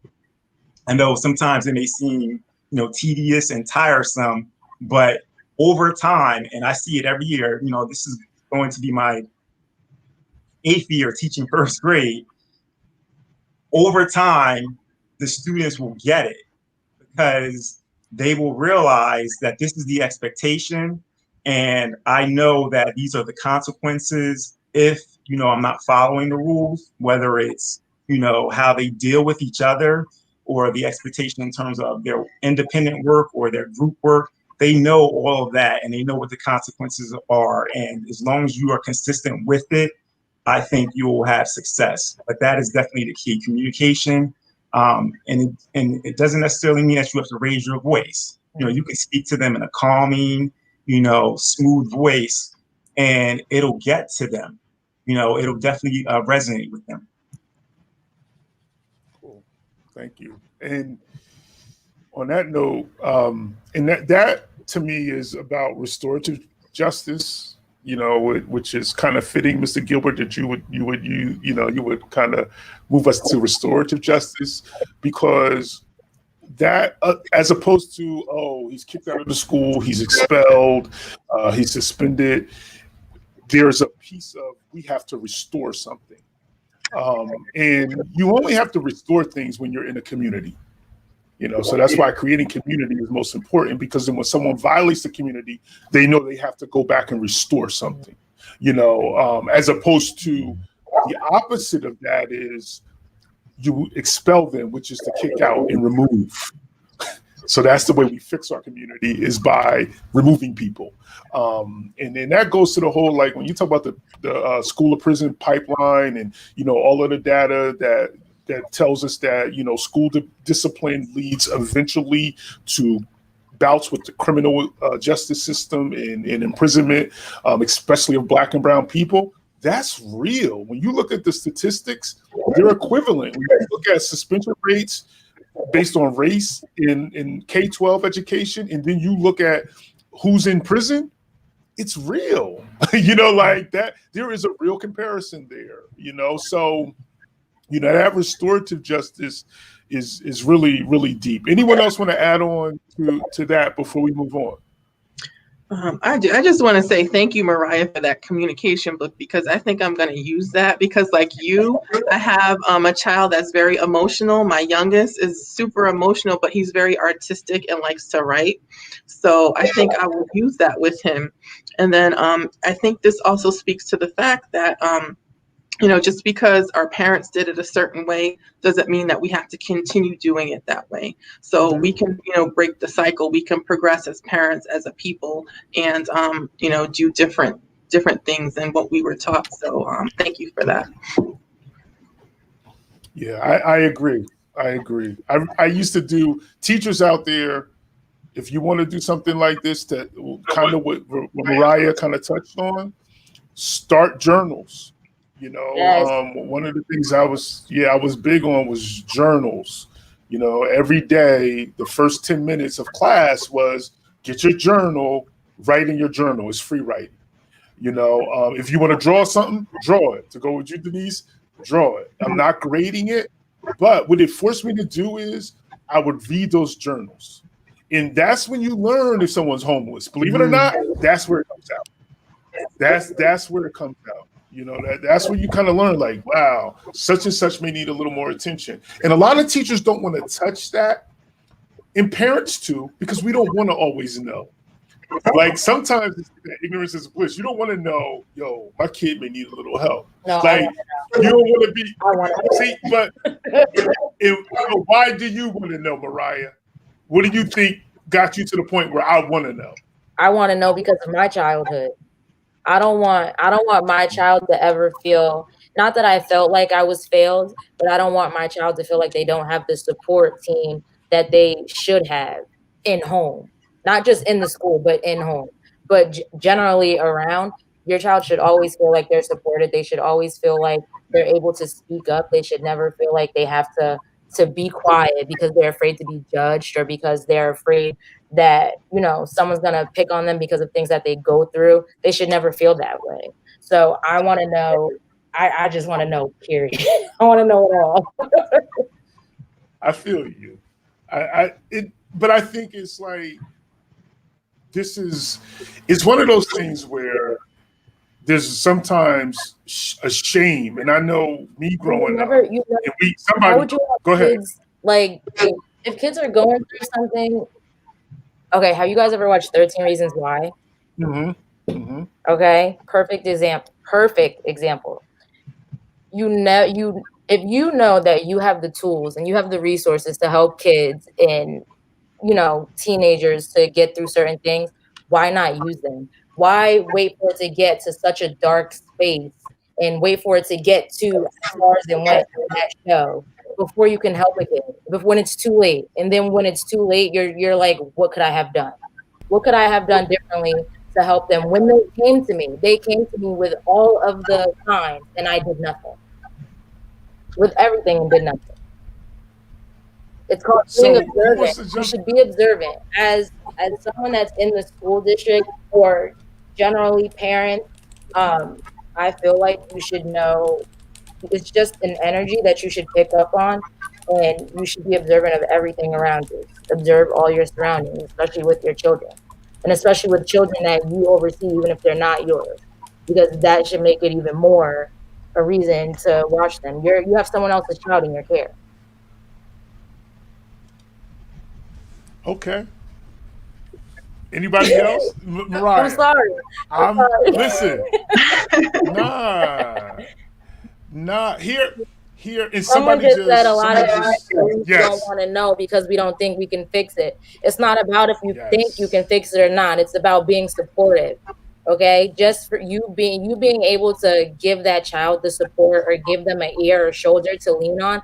I know sometimes it may seem, you know, tedious and tiresome, but over time, and I see it every year, you know, this is going to be my 8th year teaching 1st grade. Over time, the students will get it, because they will realize that this is the expectation. And I know that these are the consequences if, you know, I'm not following the rules, whether it's, you know, how they deal with each other or the expectation in terms of their independent work or their group work. They know all of that and they know what the consequences are. And as long as you are consistent with it, I think you will have success. But that is definitely the key: communication. And it doesn't necessarily mean that you have to raise your voice. You know, you can speak to them in a calming, you know, smooth voice, and it'll get to them. You know, it'll definitely resonate with them. Thank you. And on that note, and that to me is about restorative justice, which is kind of fitting, Mr. Gilbert, that you would kind of move us to restorative justice, because that, as opposed to, oh, he's kicked out of the school, he's expelled, he's suspended, there's a piece of, we have to restore something. And you only have to restore things when you're in a community. So that's why creating community is most important, because then when someone violates the community, they know they have to go back and restore something, as opposed to the opposite of that is you expel them, which is to kick out and remove. So that's the way we fix our community, is by removing people. And then that goes to the whole, like when you talk about the school to prison pipeline and, all of the data that tells us that, school discipline leads eventually to bouts with the criminal justice system and imprisonment, especially of Black and brown people. That's real. When you look at the statistics, they're equivalent. When you look at suspension rates based on race in K-12 education, and then you look at who's in prison, it's real. Like that, there is a real comparison there, so that restorative justice is really, really deep. Anyone else want to add on to that before we move on? I do. I just want to say thank you, Mariah, for that communication book, because I think I'm going to use that, because like you, I have a child that's very emotional. My youngest is super emotional, but he's very artistic and likes to write. So I think I will use that with him. And then I think this also speaks to the fact that just because our parents did it a certain way doesn't mean that we have to continue doing it that way. So we can, break the cycle. We can progress as parents, as a people, and, do different things than what we were taught. So thank you for that. Yeah, I agree. I used to do, teachers out there, if you want to do something like this, that kind of what Mariah kind of touched on, start journals. Yes. One of the things I was big on was journals. Every day, the first 10 minutes of class was get your journal, write in your journal. It's free writing. If you want to draw something, draw it. To go with you, Denise, draw it. I'm not grading it, but what it forced me to do is I would read those journals. And that's when you learn if someone's homeless. Believe it or not, that's where it comes out. That's where it comes out. That's where you kind of learn, like, wow, such and such may need a little more attention. And a lot of teachers don't want to touch that, and parents too, because we don't want to always know. Like sometimes ignorance is bliss. You don't want to know, yo, my kid may need a little help. No, like you don't want to be. See, but why do you want to know, Mariah? What do you think got you to the point where I want to know? I want to know because of my childhood. I don't want my child to ever feel, not that I felt like I was failed, but I don't want my child to feel like they don't have the support team that they should have in home, not just in the school, but in home, but generally around. Your child should always feel like they're supported. They should always feel like they're able to speak up. They should never feel like they have to be quiet because they're afraid to be judged, or because they're afraid that, someone's going to pick on them because of things that they go through. They should never feel that way. So I want to know, I just want to know, period. I want to know it all. I feel you. But I think it's like, it's one of those things where there's sometimes a shame. And I know me growing up, how would you have go ahead. Kids, like, if kids are going through something, okay, have you guys ever watched 13 Reasons Why? Mm-hmm. Mm-hmm. Okay, perfect example. If you know that you have the tools and you have the resources to help kids and, teenagers to get through certain things, why not use them? Why wait for it to get to such a dark space and wait for it to get to as far as it went in that show before you can help a kid? When it's too late, and then when it's too late, you're like, what could I have done? What could I have done differently to help them? When they came to me with all of the signs, and I did nothing. With everything, and did nothing. It's called being So who observant. wants to You jump? should be observant as someone that's in the school district or generally parents. I feel like you should know it's just an energy that you should pick up on, and you should be observant of everything around you. Observe all your surroundings, especially with your children, and especially with children that you oversee, even if they're not yours, because that should make it even more a reason to watch them. You have someone else's child in your care. Okay. Anybody else? I'm Mariah. sorry. I'm listen. Nah. Here, and Someone somebody just said a lot of somebody just, times we don't yes, want to know because we don't think we can fix it. It's not about if you think you yes. can fix it or not. It's about being supportive. Okay, just for you being able to give that child the support or give them an ear or shoulder to lean on,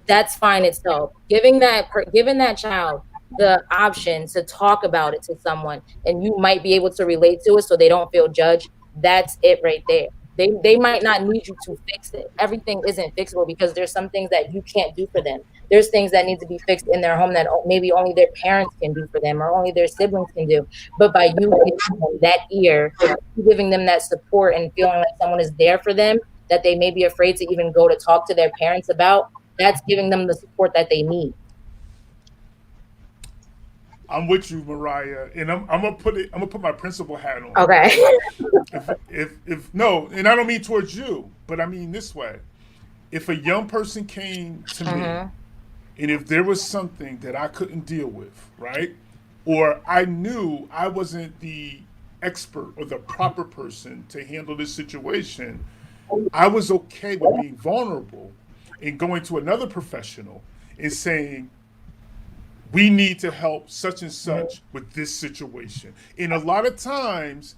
that's fine itself. Giving that child the option to talk about it to someone, and you might be able to relate to it so they don't feel judged. That's it right there. They might not need you to fix it. Everything isn't fixable because there's some things that you can't do for them. There's things that need to be fixed in their home that maybe only their parents can do for them or only their siblings can do. But by you giving them that ear, giving them that support and feeling like someone is there for them that they may be afraid to even go to talk to their parents about, that's giving them the support that they need. I'm with you, Mariah, and I'm gonna put my principal hat on. Okay. If no, and I don't mean towards you, but I mean this way. If a young person came to me, and if there was something that I couldn't deal with, right, or I knew I wasn't the expert or the proper person to handle this situation, I was okay with being vulnerable and going to another professional and saying, we need to help such and such with this situation. And a lot of times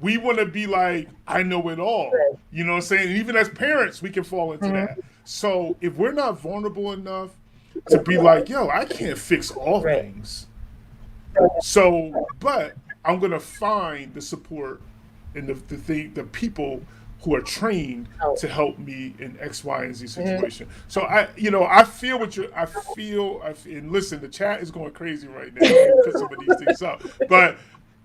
we want to be like, I know it all. You know what I'm saying? And even as parents, we can fall into that. So if we're not vulnerable enough to be like, yo, I can't fix all things. So, but I'm going to find the support and the people who are trained to help me in X, Y, and Z situation. So I feel what and listen, the chat is going crazy right now. To put some of these things up, but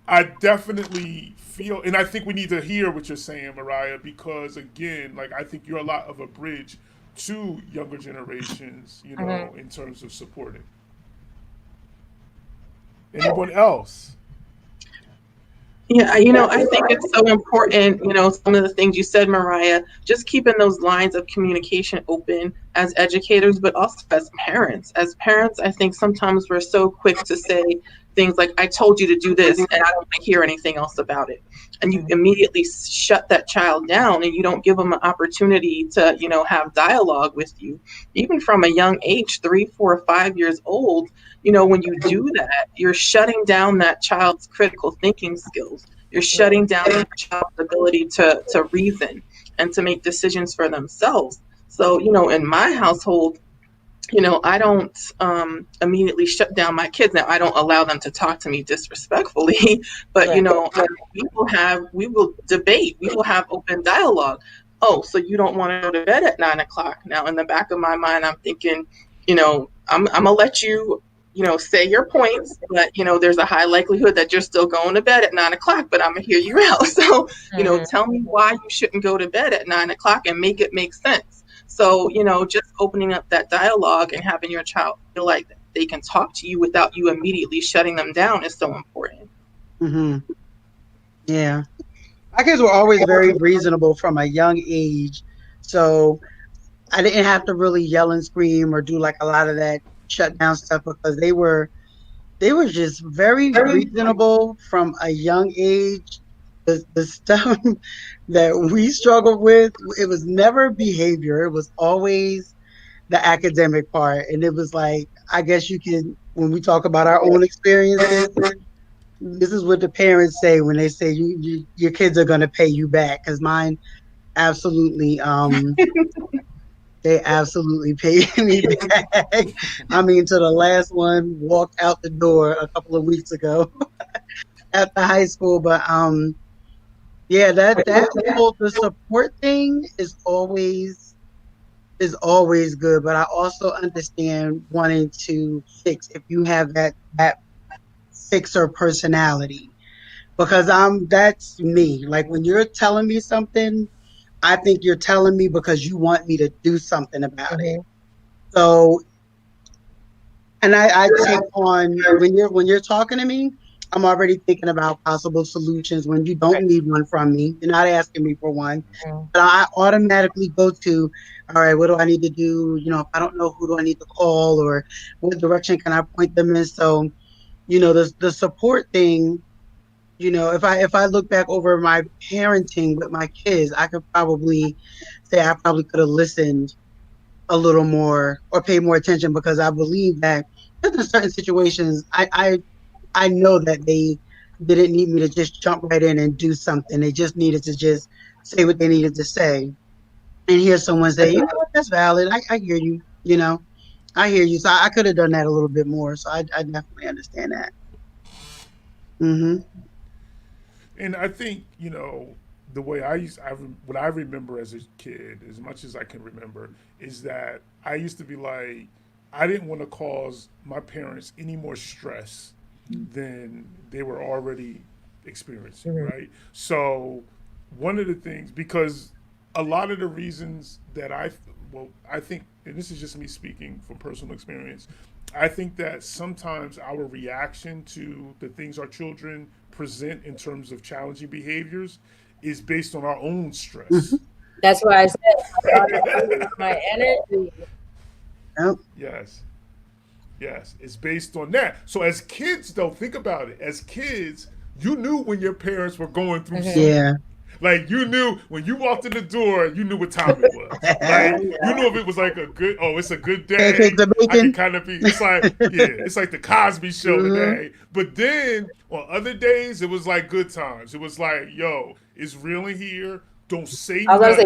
I definitely feel, and I think we need to hear what you're saying, Mariah, because again, like I think you're a lot of a bridge to younger generations, in terms of supporting. Anyone else? Yeah, I think it's so important, some of the things you said, Mariah, just keeping those lines of communication open as educators, but also as parents. As parents, I think sometimes we're so quick to say things like, I told you to do this, and I don't want to hear anything else about it. And you immediately shut that child down, and you don't give them an opportunity to, have dialogue with you. Even from a young age, 3, 4, 5 years old, when you do that, you're shutting down that child's critical thinking skills. You're shutting down that child's ability to reason and to make decisions for themselves. So, in my household, I don't immediately shut down my kids. Now, I don't allow them to talk to me disrespectfully, but, we will debate. We will have open dialogue. Oh, so you don't want to go to bed at 9 o'clock. Now, in the back of my mind, I'm thinking, I'm going to let you, say your points, but, there's a high likelihood that you're still going to bed at 9 o'clock, but I'm going to hear you out. So, tell me why you shouldn't go to bed at 9 o'clock and make it make sense. So, just opening up that dialogue and having your child feel like they can talk to you without you immediately shutting them down is so important. Yeah. My kids were always very reasonable from a young age. So I didn't have to really yell and scream or do like a lot of that shut down stuff because they were just very reasonable from a young age. The stuff that we struggled with, it was never behavior. It was always the academic part. And it was like, I guess you can, when we talk about our own experiences, this is what the parents say when they say your kids are going to pay you back. Because mine absolutely, they absolutely paid me back. I mean, to the last one walked out the door a couple of weeks ago after high school. But yeah, that whole the support thing is always is always good, but I also understand wanting to fix if you have that fixer personality. Because that's me. Like when you're telling me something, I think you're telling me because you want me to do something about it. So, and I take on when you're talking to me, I'm already thinking about possible solutions when you don't need one from me. You're not asking me for one. But I automatically go to, all right, what do I need to do? You know, if I don't know, who do I need to call, or what direction can I point them in? So, you know, the support thing, you know, if I look back over my parenting with my kids, I could probably say I probably could have listened a little more or paid more attention, because I believe that in certain situations, I know that they didn't need me to just jump right in and do something. They just needed to just say what they needed to say, and hear someone say, you know what, that's valid. I hear you. You know, I hear you. So I could have done that a little bit more. So I definitely understand that. Mm-hmm. And I think, you know, the way what I remember as a kid, as much as I can remember, is that I used to be like, I didn't want to cause my parents any more stress than they were already experiencing, right? So one of the things, because a lot of the reasons that I think, and this is just me speaking from personal experience, I think that sometimes our reaction to the things our children present in terms of challenging behaviors is based on our own stress. That's why I said my energy. Yep. Yes. Yes, it's based on that. So as kids, though, think about it. As kids, you knew when your parents were going through something. Yeah. Like you knew when you walked in the door, you knew what time it was. Like you knew if it was like it's a good day. Pancakes and I bacon. can kind of be. It's like it's like the Cosby Show today. But then on other days, it was like good times. It was like, yo, it's real in here. Don't say nothing.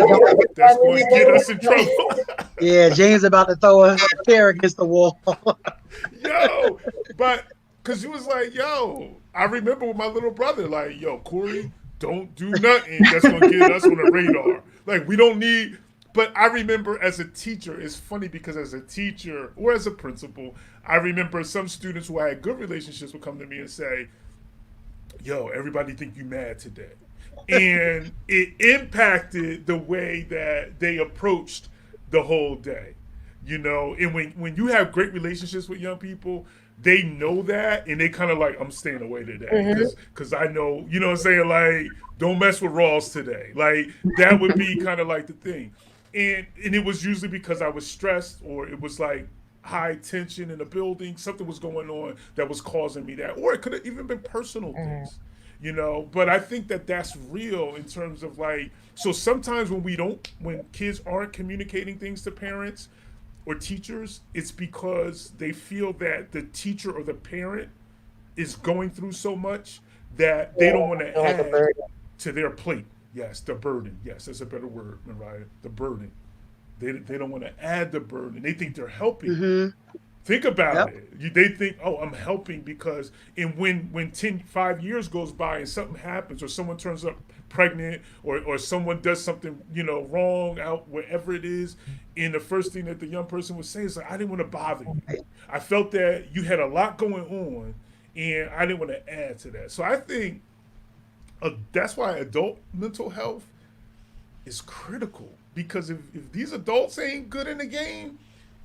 That's going to get us in trouble. Yeah, James about to throw a chair against the wall. Yo, but because you was like, yo, I remember with my little brother, like, yo, Corey, don't do nothing that's gonna get us on the radar. Like, we don't need. But I remember as a teacher, it's funny because as a teacher or as a principal, I remember some students who I had good relationships would come to me and say, yo, everybody think you mad today. And it impacted the way that they approached the whole day. You know, and when you have great relationships with young people, they know that, and they kind of like, I'm staying away today because I know, you know what I'm saying, like, don't mess with Ross today. Like, that would be kind of like the thing. And it was usually because I was stressed, or it was like high tension in the building. Something was going on that was causing me that, or it could have even been personal things. You know, but I think that that's real in terms of like, so sometimes when kids aren't communicating things to parents or teachers, it's because they feel that the teacher or the parent is going through so much that they don't want to add to their plate. Yes, the burden. Yes, that's a better word, Mariah. The burden. They don't want to add the burden. They think they're helping. Think about it. They think, oh, I'm helping because, and when 5 years goes by and something happens, or someone turns up pregnant, or someone does something, you know, wrong out wherever it is, and the first thing that the young person would say is like, I didn't want to bother you. I felt that you had a lot going on, and I didn't want to add to that. So I think that's why adult mental health is critical, because if these adults ain't good in the game,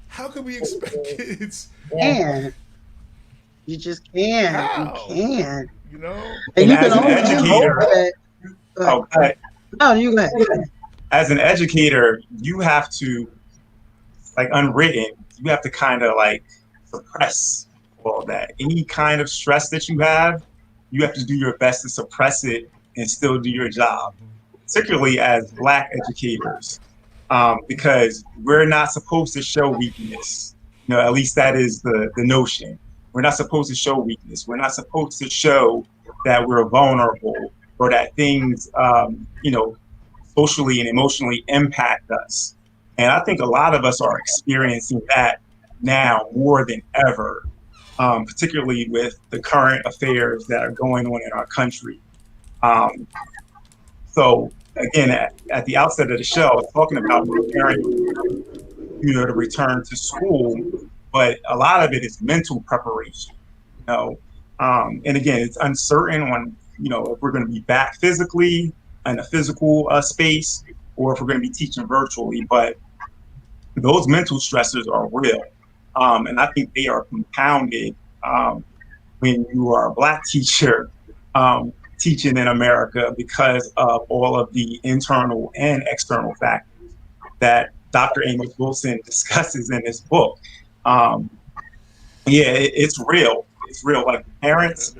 how can we expect kids? You just can't. How? You can't. You know? And you as can an only educator, hope that. No, you go ahead. As an educator, you have to, like, unwritten, you have to kind of like suppress all that. Any kind of stress that you have to do your best to suppress it and still do your job, particularly as Black educators. Because we're not supposed to show weakness. You know, at least that is the notion. We're not supposed to show weakness. We're not supposed to show that we're vulnerable, or that things, you know, socially and emotionally impact us. And I think a lot of us are experiencing that now more than ever, particularly with the current affairs that are going on in our country. So again, at the outset of the show, I was talking about preparing to return to school, but a lot of it is mental preparation. And again, it's uncertain on if we're going to be back physically in a physical space, or if we're going to be teaching virtually. But those mental stressors are real, and I think they are compounded when you are a Black teacher teaching in America, because of all of the internal and external factors that Dr. Amos Wilson discusses in his book. It's real. It's real. Like parents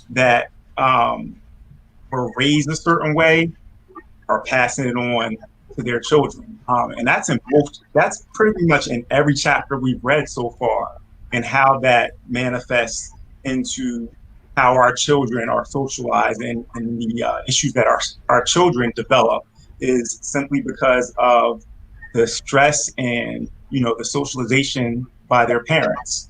that were raised a certain way are passing it on to their children. And that's that's pretty much in every chapter we've read so far, and how that manifests into how our children are socialized, and the issues that our children develop is simply because of the stress and the socialization by their parents.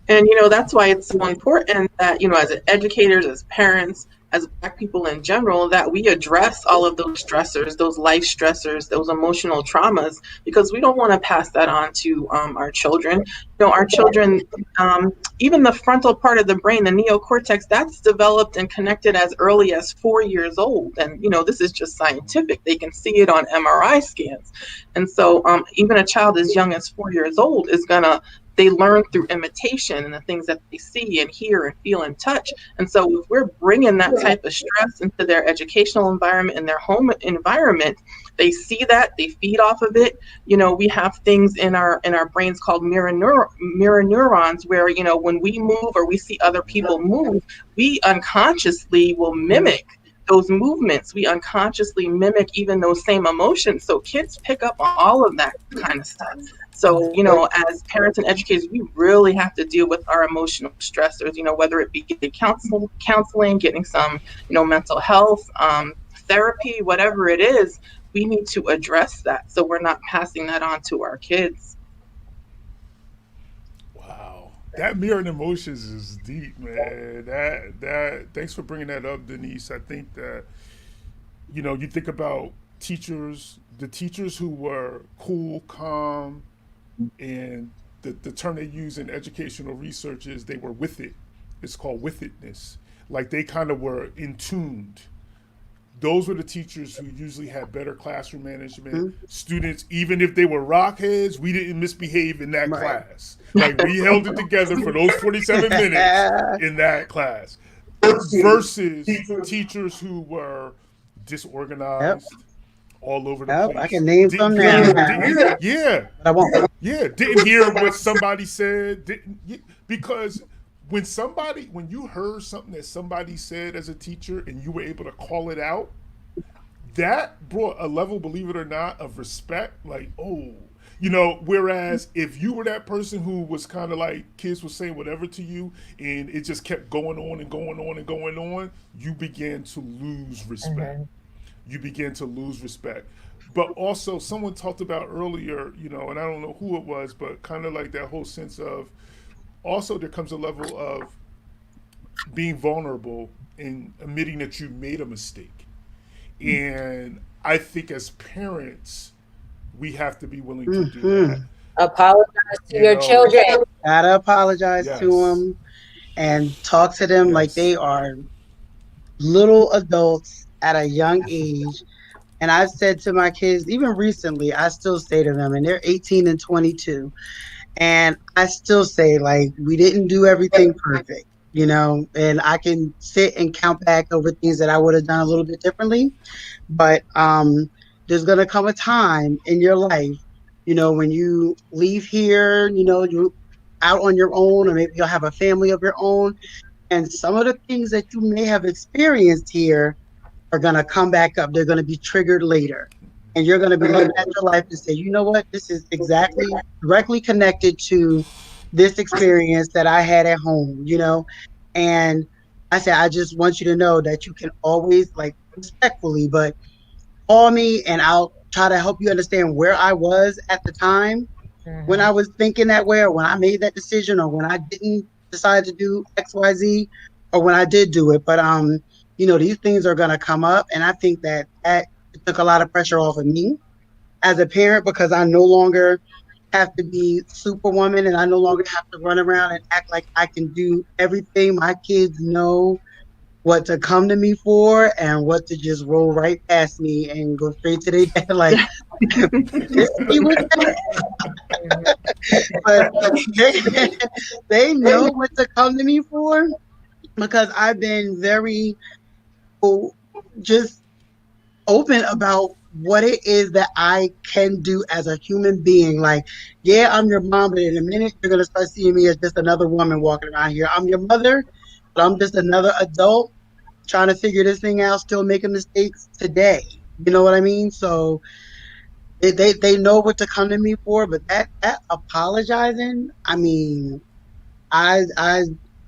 And that's why it's so important that as educators, as parents, as Black people in general, that we address all of those stressors, those life stressors, those emotional traumas, because we don't want to pass that on to our children. Our children, even the frontal part of the brain, the neocortex, that's developed and connected as early as 4 years old. And, this is just scientific. They can see it on MRI scans. And so even a child as young as 4 years old they learn through imitation and the things that they see and hear and feel and touch. And so if we're bringing that type of stress into their educational environment and their home environment, they see that, they feed off of it. We have things in our brains called mirror neurons, where, when we move or we see other people move, we unconsciously will mimic those movements. We unconsciously mimic even those same emotions. So kids pick up on all of that kind of stuff. So, as parents and educators, we really have to deal with our emotional stressors, whether it be getting counseling, getting some, mental health, therapy, whatever it is, we need to address that so we're not passing that on to our kids. Wow. That mirroring emotions is deep, man. That thanks for bringing that up, Denise. I think that, you think about the teachers who were cool, calm, and the term they use in educational research is they were with it. It's called with itness. Like they kind of were in tuned. Those were the teachers who usually had better classroom management. Mm-hmm. Students, even if they were rockheads, we didn't misbehave in that class. Like we held it together for those 47 minutes in that class. Versus teachers who were disorganized. Yep. All over the place. I can name some now. Yeah. But I won't. Yeah. Didn't hear what somebody said. Because when you heard something that somebody said as a teacher and you were able to call it out, that brought a level, believe it or not, of respect. Like, whereas if you were that person who was kind of like kids were saying whatever to you and it just kept going on and going on and going on, you began to lose respect. Mm-hmm. You begin to lose respect. But also someone talked about earlier, and I don't know who it was, but kind of like that whole sense of also there comes a level of being vulnerable and admitting that you made a mistake. And I think as parents, we have to be willing to do that. Apologize to your children. Gotta apologize to them and talk to them like they are little adults at a young age. And I've said to my kids, even recently, I still say to them, and they're 18 and 22, and I still say, like, we didn't do everything perfect, and I can sit and count back over things that I would have done a little bit differently. But there's going to come a time in your life, when you leave here, you're out on your own, or maybe you'll have a family of your own. And some of the things that you may have experienced here are going to come back up. They're going to be triggered later. And you're going to be looking at your life and say, you know what? This is exactly directly connected to this experience that I had at home, And I said, I just want you to know that you can always, like, respectfully, but call me and I'll try to help you understand where I was at the time when I was thinking that way, or when I made that decision, or when I didn't decide to do X, Y, Z, or when I did do it. But, these things are going to come up. And I think that took a lot of pressure off of me as a parent because I no longer have to be superwoman and I no longer have to run around and act like I can do everything. My kids know what to come to me for and what to just roll right past me and go straight to their dad like this he was but they know what to come to me for because I've been very just open about what it is that I can do as a human being. Like, yeah, I'm your mom, but in a minute you're gonna start seeing me as just another woman walking around here. I'm your mother, but I'm just another adult trying to figure this thing out, still making mistakes today. You know what I mean? So they know what to come to me for, but that apologizing, I mean, I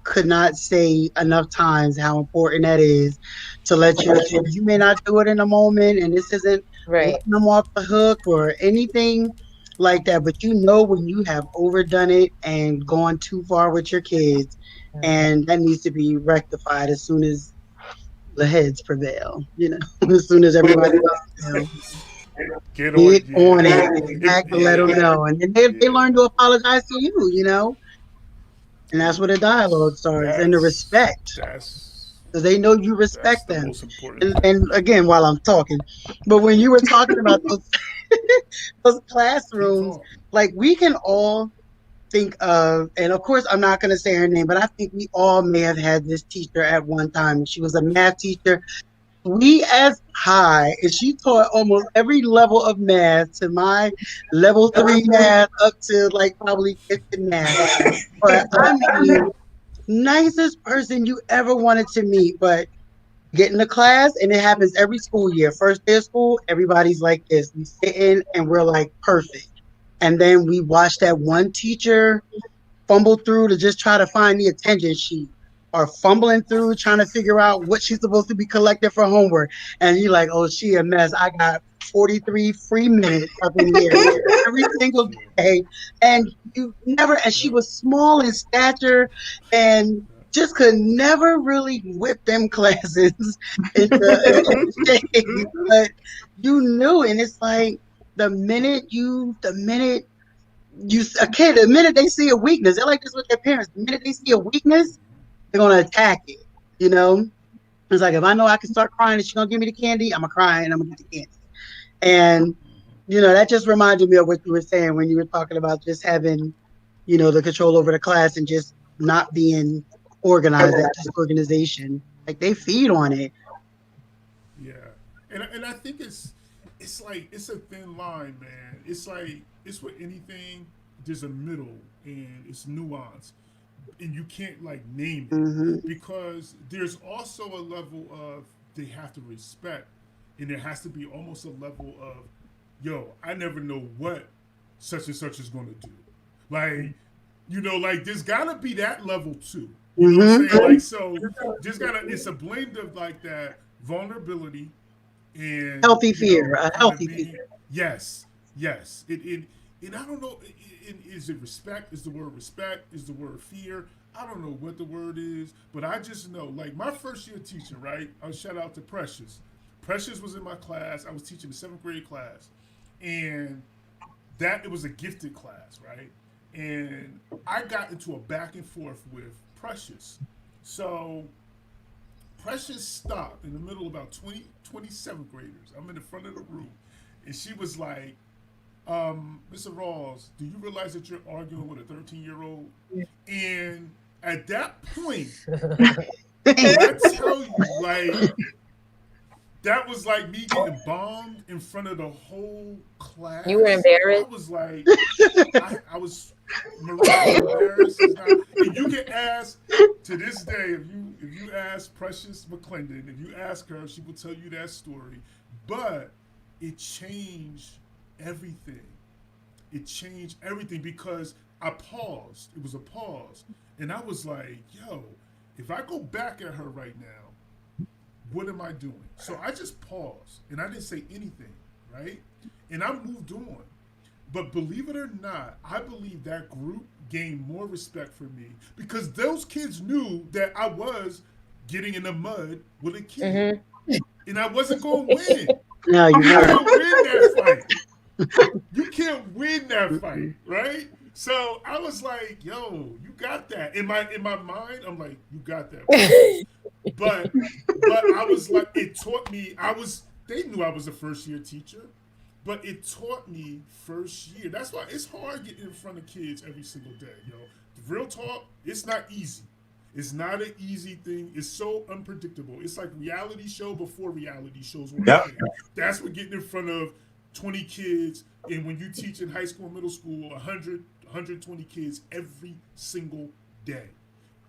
could not say enough times how important that is to let you may not do it in a moment and this isn't Right. letting them off the hook or anything like that, but you know when you have overdone it and gone too far with your kids, and that needs to be rectified as soon as the heads prevail, as soon as everybody else Get on, get on yeah. it and back to let them know, and then they learn to apologize to you. And that's where the dialogue starts and the respect. That's Because they know you that's respect the them. most important thing. And again, while I'm talking, but when you were talking about those, those Keep classrooms, talking. like we can all think of, and of course, I'm not going to say her name, but I think we all may have had this teacher at one time. She was a math teacher we as high, and she taught almost every level of math to my level 3 math up to like probably gifted math. But I mean, nicest person you ever wanted to meet. But get in the class, and it happens every school year. First day of school, everybody's like this. We sit in and we're like perfect. And then we watch that one teacher fumble through to just try to find the attendance sheet or fumbling through trying to figure out what she's supposed to be collecting for homework. And you're like, oh, she a mess. I got 43 free minutes up in here every single day. And you never, and she was small in stature and just could never really whip them classes into shape. But you knew, and it's like the minute a kid, the minute they see a weakness, they're like this with their parents. The minute they see a weakness, they're gonna attack it. You know, it's like if I know I can start crying and she's gonna give me the candy, I'm gonna cry and I'm gonna get the candy. And that just reminded me of what you were saying when you were talking about just having, the control over the class and just not being organized at disorganization. Like they feed on it. Yeah, and I think it's like it's a thin line, man. It's like it's with anything. There's a middle and it's nuance, and you can't like name Hmm. it because there's also a level of they have to respect, and there has to be almost a level of, yo, I never know what such and such is going to do. Like, like there's gotta be that level too. You know what I'm saying? Like, so just gotta. It's a blend of like that vulnerability and Healthy fear, a kind of healthy being fear. yes, yes. And I don't know. Is it respect? Is the word respect? Is the word fear? I don't know what the word is, but I just know. Like my first year teacher, right? I'll shout out to Precious. Precious was in my class. I was teaching the 7th grade class, and that it was a gifted class, right? And I got into a back and forth with Precious. So Precious stopped in the middle of about 27th graders. I'm in the front of the room. And she was like, Mr. Rawls, do you realize that you're arguing with a 13-year-old? And at that point, when I tell you, like, that was like me getting bombed in front of the whole class. You were embarrassed? I was like, I was Maria embarrassed. And you can ask to this day if you ask Precious McClendon, if you ask her, she will tell you that story. But it changed everything. It changed everything because I paused. It was a pause, and I was like, yo, if I go back at her right now, what am I doing? So I just paused and I didn't say anything, right? And I moved on. But believe it or not, I believe that group gained more respect for me because those kids knew that I was getting in the mud with a kid. And I wasn't going to win. No, I you weren't. didn't win that fight. You can't win that fight, right? So I was like, yo, you got that. In my mind, I'm like, you got that. But I was like, it taught me. They knew I was a first year teacher, but it taught me first year. That's why it's hard getting in front of kids every single day, yo. Real talk, it's not easy. It's not an easy thing. It's so unpredictable. It's like reality show before reality shows. Yep. That's what getting in front of 20 kids, and when you teach in high school and middle school, 120 kids every single day.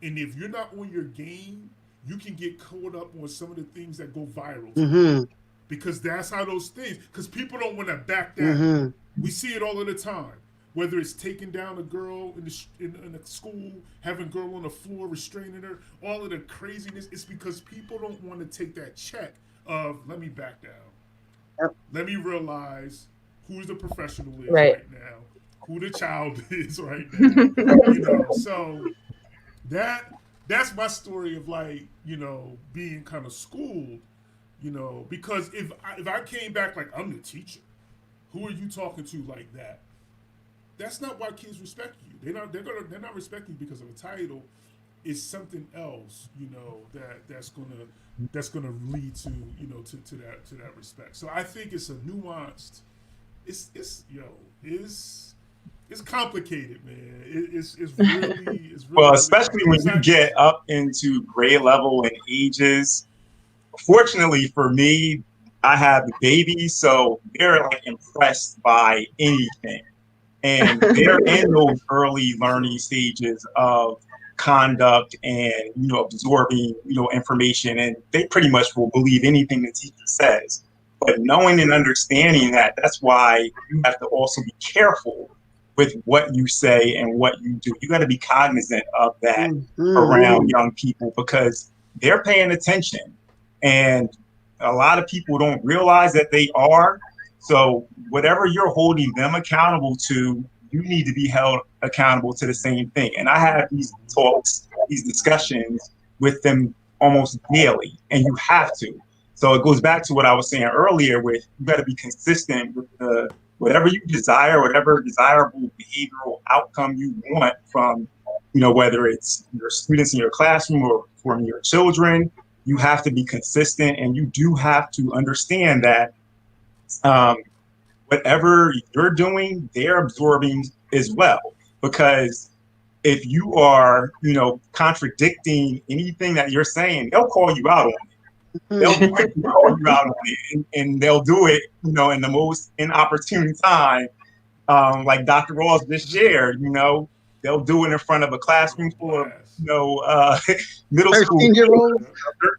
And if you're not on your game, you can get caught up on some of the things that go viral. Mm-hmm. Because that's how those things, because people don't want to back down. Mm-hmm. We see it all of the time. Whether it's taking down a girl in the school, having a girl on the floor, restraining her, all of the craziness, it's because people don't want to take that check of, let me back down. Yep. Let me realize who the professional is Right. now, who the child is right now. So that's my story of, like, being kind of schooled, because if I came back like, I'm the teacher, who are you talking to like that? That's not why kids respect you. They're not respecting you because of a title. It's something else, that's gonna lead to to that respect. So I think it's a nuanced. It's complicated, man. It's really well, especially when you get up into grade level and ages. Fortunately for me, I have babies, so they're like impressed by anything. And they're in those early learning stages of conduct and, absorbing, information. And they pretty much will believe anything the teacher says. But knowing and understanding that, that's why you have to also be careful with what you say and what you do. You got to be cognizant of that around young people, because they're paying attention. And a lot of people don't realize that they are. So whatever you're holding them accountable to, you need to be held accountable to the same thing. And I have these talks, these discussions with them almost daily, and you have to. So it goes back to what I was saying earlier with, you got to be consistent with whatever you desire, whatever desirable behavioral outcome you want from, whether it's your students in your classroom or from your children. You have to be consistent, and you do have to understand that whatever you're doing, they're absorbing as well. Because if you are, contradicting anything that you're saying, they'll call you out on it. They'll call you out on it, and they'll do it, in the most inopportune time. Like Dr. Ross just shared, they'll do it in front of a classroom full of, middle school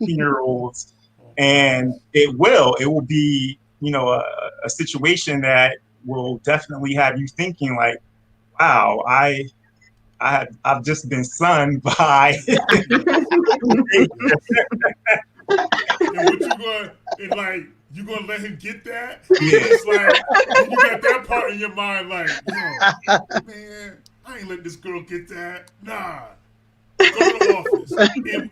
13-year-olds, and it will be, a situation that will definitely have you thinking like, wow, I've just been sunned by. And what you gonna let him get that? Yeah. It's like you got that part in your mind, like, man, I ain't letting this girl get that. Nah. Go to the office.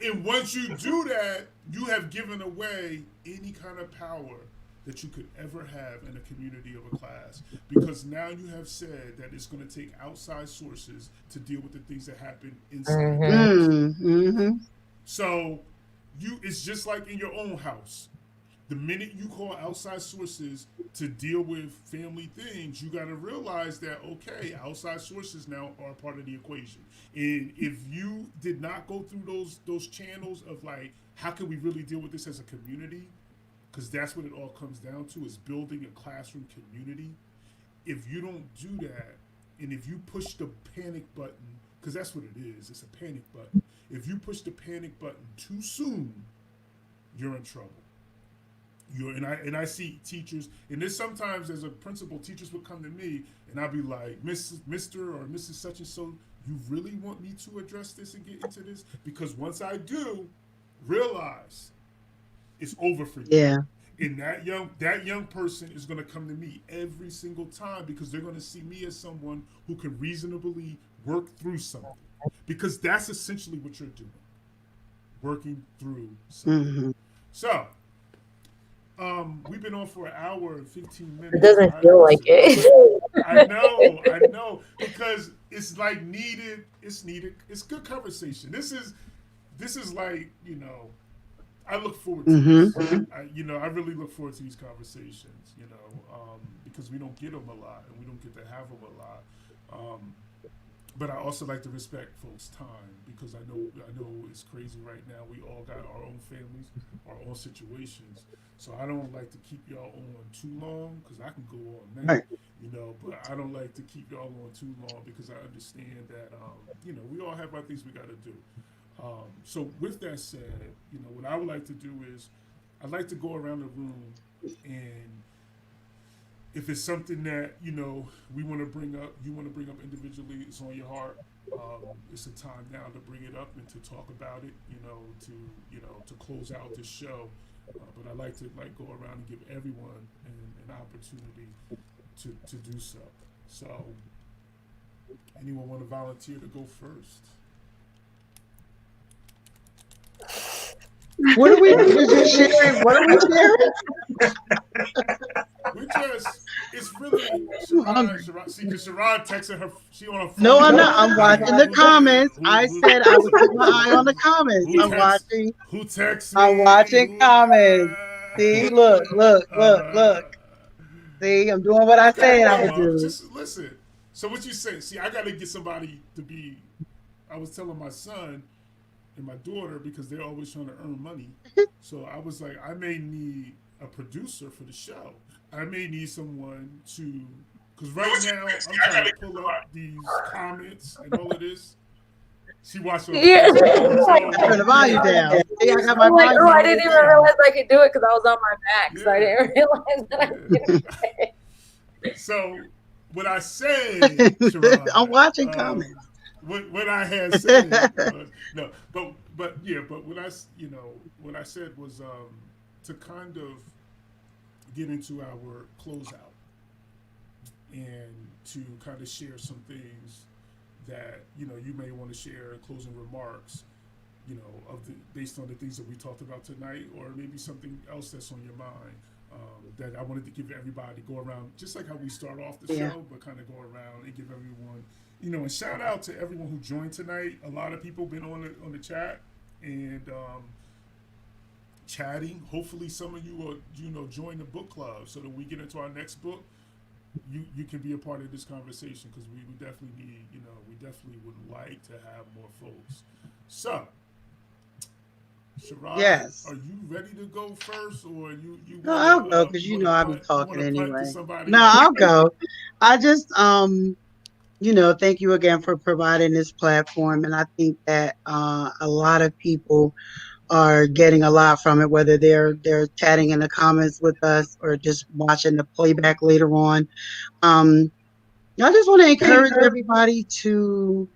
And once you do that, you have given away any kind of power that you could ever have in a community of a class, because now you have said that it's going to take outside sources to deal with the things that happen inside. Mm-hmm. So it's just like in your own house. The minute you call outside sources to deal with family things, you got to realize that, okay, outside sources now are part of the equation. And if you did not go through those channels of, like, how can we really deal with this as a community? Because that's what it all comes down to, is building a classroom community. If you don't do that, and if you push the panic button, because that's what it is, it's a panic button. If you push the panic button too soon, you're in trouble. And I see teachers, and there's sometimes as a principal, teachers would come to me, and I'll be like, Mr. or Mrs. Such and so, you really want me to address this and get into this? Because once I do, realize it's over for you. Yeah. And that young person is going to come to me every single time, because they're going to see me as someone who can reasonably work through something. Because that's essentially what you're doing, working through something. Mm-hmm. So, We've been on for an hour and 15 It minutes. doesn't feel like it. I know, because it's like needed. It's needed. It's good conversation. This is like, I look forward to this. I really look forward to these conversations. Because we don't get them a lot, and we don't get to have them a lot. But I also like to respect folks' time, because I know it's crazy right now. We all got our own families, our own situations. So I don't like to keep y'all on too long, because I can go all night. But I don't like to keep y'all on too long, because I understand that we all have our things we got to do. So with that said, what I would like to do is, I'd like to go around the room, and if it's something that we want to bring up, you want to bring up individually, it's on your heart. It's a time now to bring it up and to talk about it. To close out the show. But I like to go around and give everyone an opportunity to do so. So, anyone want to volunteer to go first? What are we sharing? What are we sharing? It's really, Sherrod, see, because Sherrod texted her, she on her phone. No, I'm not. I'm watching the comments. I said I would keep my eye on the comments. I'm watching. Who texts me? I'm watching comments. See, look. See, I'm doing what I said I would do. Just listen. So what you say? See, I got to get somebody to be. I was telling my son and my daughter, because they're always trying to earn money. So I was like, I may need a producer for the show. I may need someone to, because right now I'm trying to pull up these comments and all of this. She watched all the Turn the volume down. See, I got my volume down. I didn't even realize I could do it because I was on my back, so I didn't realize that I could do it. So what I said, Sherrod, I'm watching comments. What I had said was, no, but what I said was to kind of get into our closeout and to kind of share some things that you may want to share, closing remarks, based on the things that we talked about tonight, or maybe something else that's on your mind. That I wanted to give everybody, go around, just like how we start off the show, but kind of go around and give everyone, and shout out to everyone who joined tonight. A lot of people been on the chat and chatting. Hopefully, some of you will join the book club, so that we get into our next book. You can be a part of this conversation, because we definitely need, we definitely would like to have more folks. So, Sherrod, yes. Are you ready to go first, or you? No, I'll go, because I'll be talking anyway. No, I'll go. I just thank you again for providing this platform, and I think that a lot of people are getting a lot from it, whether they're chatting in the comments with us or just watching the playback later on. I just want to encourage everybody to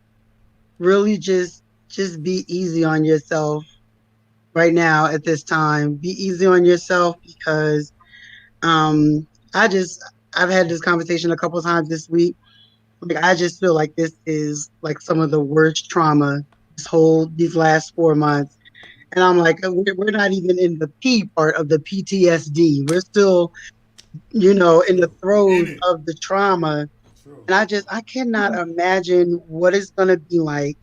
really just be easy on yourself right now at this time. Be easy on yourself, because I've had this conversation a couple of times this week. Like, I just feel like this is like some of the worst trauma these last 4 months. And I'm like, we're not even in the P part of the PTSD. We're still, in the throes of the trauma. True. And I cannot imagine what it's going to be like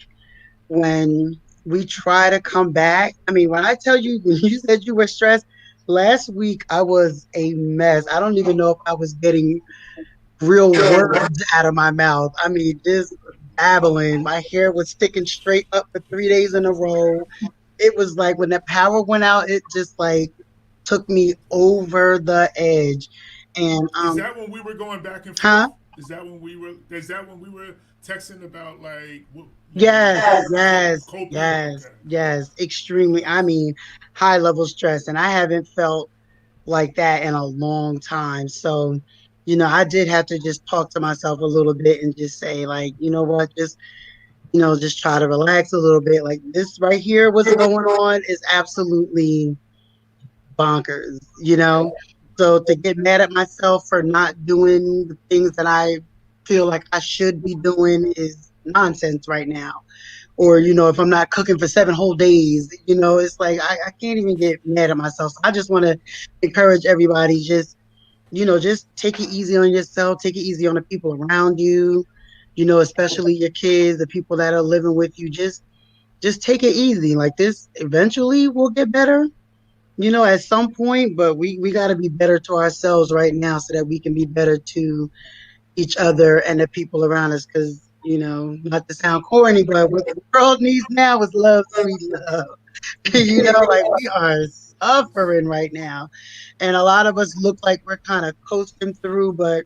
when we try to come back. I mean, when I tell you, when you said you were stressed, last week I was a mess. I don't even know if I was getting real words out of my mouth. I mean, just babbling. My hair was sticking straight up for 3 days in a row. It was like when the power went out, it just like took me over the edge. And is that when we were going back and forth? Huh? Is that when we were texting about like yes, extremely. I mean, high level stress, and I haven't felt like that in a long time. So, I did have to just talk to myself a little bit and just say, like, you know what, just try to relax a little bit. Like, this right here, what's going on is absolutely bonkers, So to get mad at myself for not doing the things that I feel like I should be doing is nonsense right now. or if I'm not cooking for 7 whole days. It's like I can't even get mad at myself. So I just want to encourage everybody, just take it easy on yourself, take it easy on the people around you, especially your kids, the people that are living with you. Just take it easy. Like, this eventually will get better, at some point, but we got to be better to ourselves right now so that we can be better to each other and the people around us. Because, not to sound corny, but what the world needs now is love, sweet love. Like, we are suffering right now. And a lot of us look like we're kind of coasting through, but,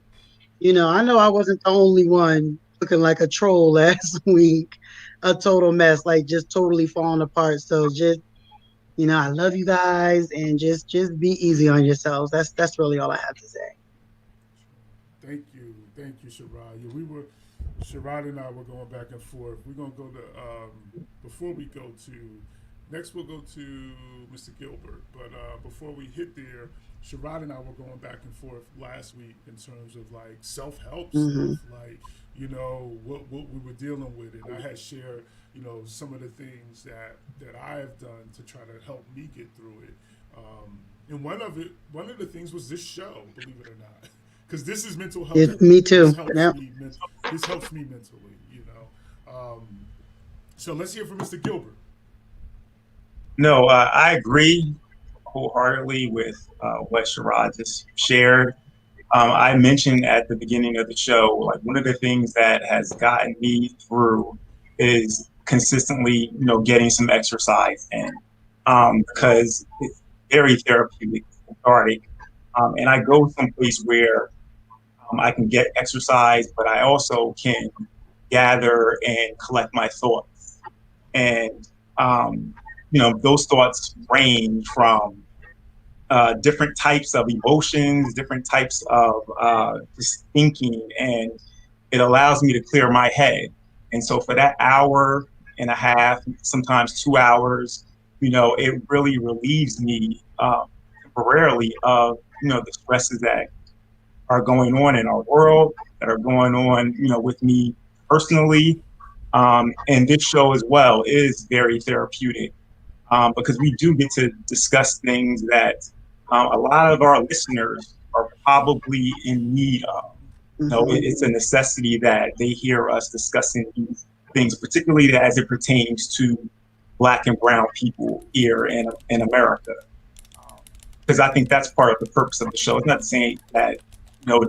I know I wasn't the only one looking like a troll last week, a total mess, like just totally falling apart. So just, I love you guys, and just be easy on yourselves. That's really all I have to say. Thank you, Sharad. Sharad and I were going back and forth. We're gonna go to before we go to next. We'll go to Mr. Gilbert, but before we hit there, Sharad and I were going back and forth last week in terms of like self-help Mm-hmm. stuff, like what we were dealing with, and I had shared some of the things that I have done to try to help me get through it. And one of the things was this show, believe it or not, because this is mental health. Me too. This helps Yep. me. This helps me mentally. So let's hear from Mr. Gilbert. No, I agree wholeheartedly with what Sharad just shared. I mentioned at the beginning of the show, like one of the things that has gotten me through is consistently, getting some exercise in, because it's very therapeutic, cathartic, and I go someplace where I can get exercise, but I also can gather and collect my thoughts, and those thoughts range from different types of emotions, different types of just thinking, and it allows me to clear my head. And so for that hour and a half, sometimes 2 hours, it really relieves me temporarily of, the stresses that are going on in our world, that are going on, with me personally. And this show as well is very therapeutic, because we do get to discuss things that a lot of our listeners are probably in need of. It's a necessity that they hear us discussing these things, particularly as it pertains to Black and brown people here in America. Because I think that's part of the purpose of the show. It's not saying that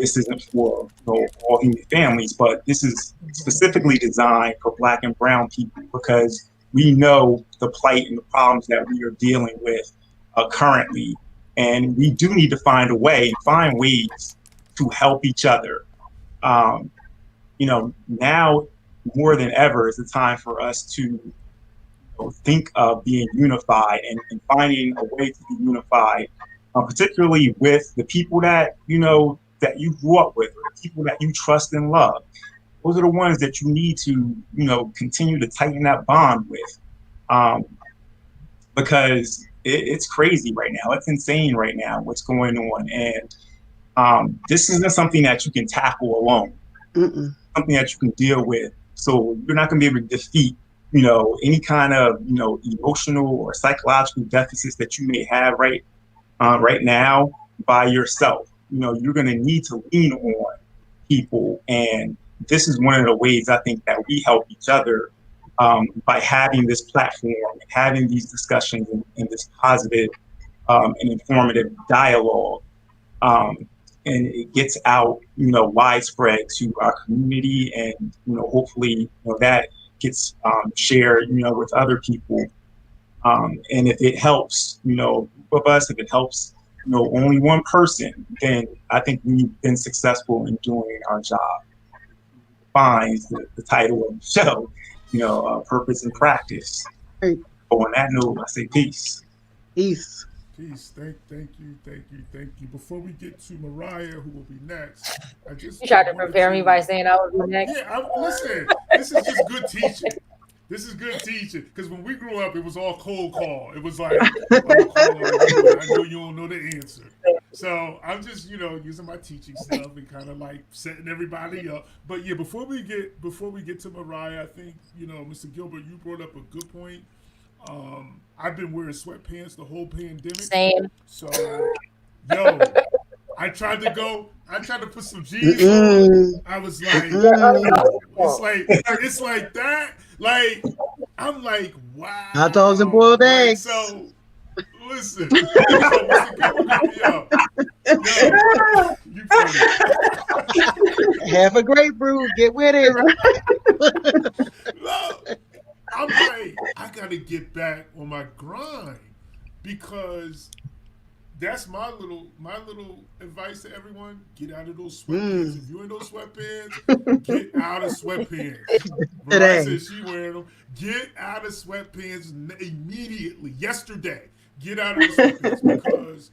this isn't for all human families, but this is specifically designed for Black and brown people, because we know the plight and the problems that we are dealing with currently, and we do need to find ways to help each other. Now more than ever is the time for us to think of being unified and finding a way to be unified, particularly with the people that that you grew up with, or the people that you trust and love. Those are the ones that you need to continue to tighten that bond with, because it's crazy right now. It's insane right now what's going on, and this isn't something that you can tackle alone. Mm-mm. Something that you can deal with. So you're not going to be able to defeat, any kind of, emotional or psychological deficits that you may have right now by yourself. You're going to need to lean on people, and this is one of the ways I think that we help each other, by having this platform, and having these discussions, and this positive and informative dialogue. And it gets out, widespread to our community, and hopefully, that gets shared, with other people. And if it helps, of us, if it helps, only one person, then I think we've been successful in doing our job. Finds the title of the show, purpose and practice. Right. So on that note, I say peace. Peace. Peace. Thank you. Before we get to Mariah, who will be next, I just You tried to prepare me by saying I would be next. Yeah, listen. This is just good teaching. This is good teaching, because when we grew up, it was all cold call. It was like, oh, call, I know you don't know the answer. So I'm just, using my teaching stuff and kind of like setting everybody up. But yeah, before we get to Mariah, I think, Mr. Gilbert, you brought up a good point. I've been wearing sweatpants the whole pandemic. Same. So, yo, I tried to put some jeans on. I was like, no, it's like that. Like, I'm like, wow. Hot dogs and boiled eggs. So, listen, yo, you funny. Half a grapefruit, get with it. Look, I'm like, I gotta get back on my grind because that's my little advice to everyone. Get out of those sweatpants. If you're in those sweatpants, get out of sweatpants. Mariah says she wearing them. Get out of sweatpants immediately. Yesterday, get out of the sweatpants because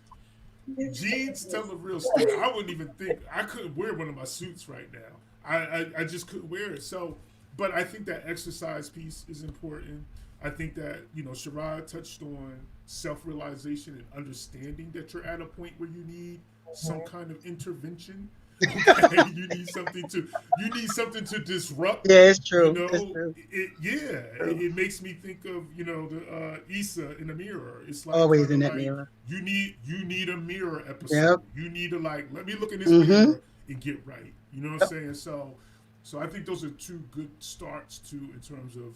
jeans tell the real story. I wouldn't even think I couldn't wear one of my suits right now. I just couldn't wear it. So, but I think that exercise piece is important. I think that, Sherrod touched on self-realization and understanding that you're at a point where you need some kind of intervention. Okay? you need something to disrupt. Yeah, it's true. It's true. It makes me think of, the Issa in the mirror. It's like always in that mirror. You need a mirror episode. Yep. You need to let me look in this mirror and get right. You know what I'm saying? So I think those are two good starts too in terms of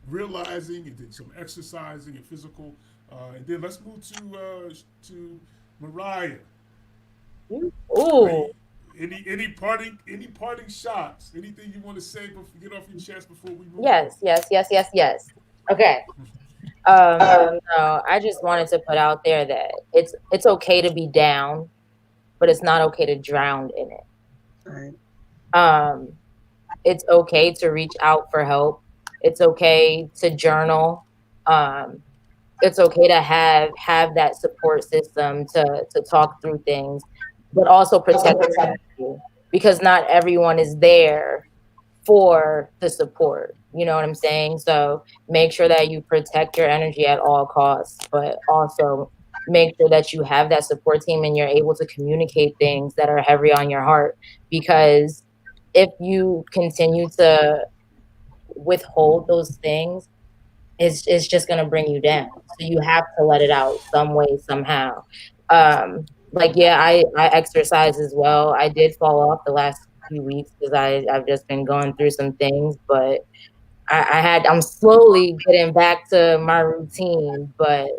realizing and then some exercising and physical. And then let's move to Mariah. Ooh. Any parting shots? Anything you want to say before get off your chest before we move? Yes. Okay. No, I just wanted to put out there that it's okay to be down, but it's not okay to drown in it. Right. It's okay to reach out for help. It's okay to journal. It's okay to have that support system to talk through things, but also protect you because not everyone is there for the support. You know what I'm saying? So make sure that you protect your energy at all costs, but also make sure that you have that support team and you're able to communicate things that are heavy on your heart. Because if you continue to withhold those things, it's just going to bring you down. So you have to let it out some way, somehow. I exercise as well. I did fall off the last few weeks because I've just been going through some things, but I'm slowly getting back to my routine, but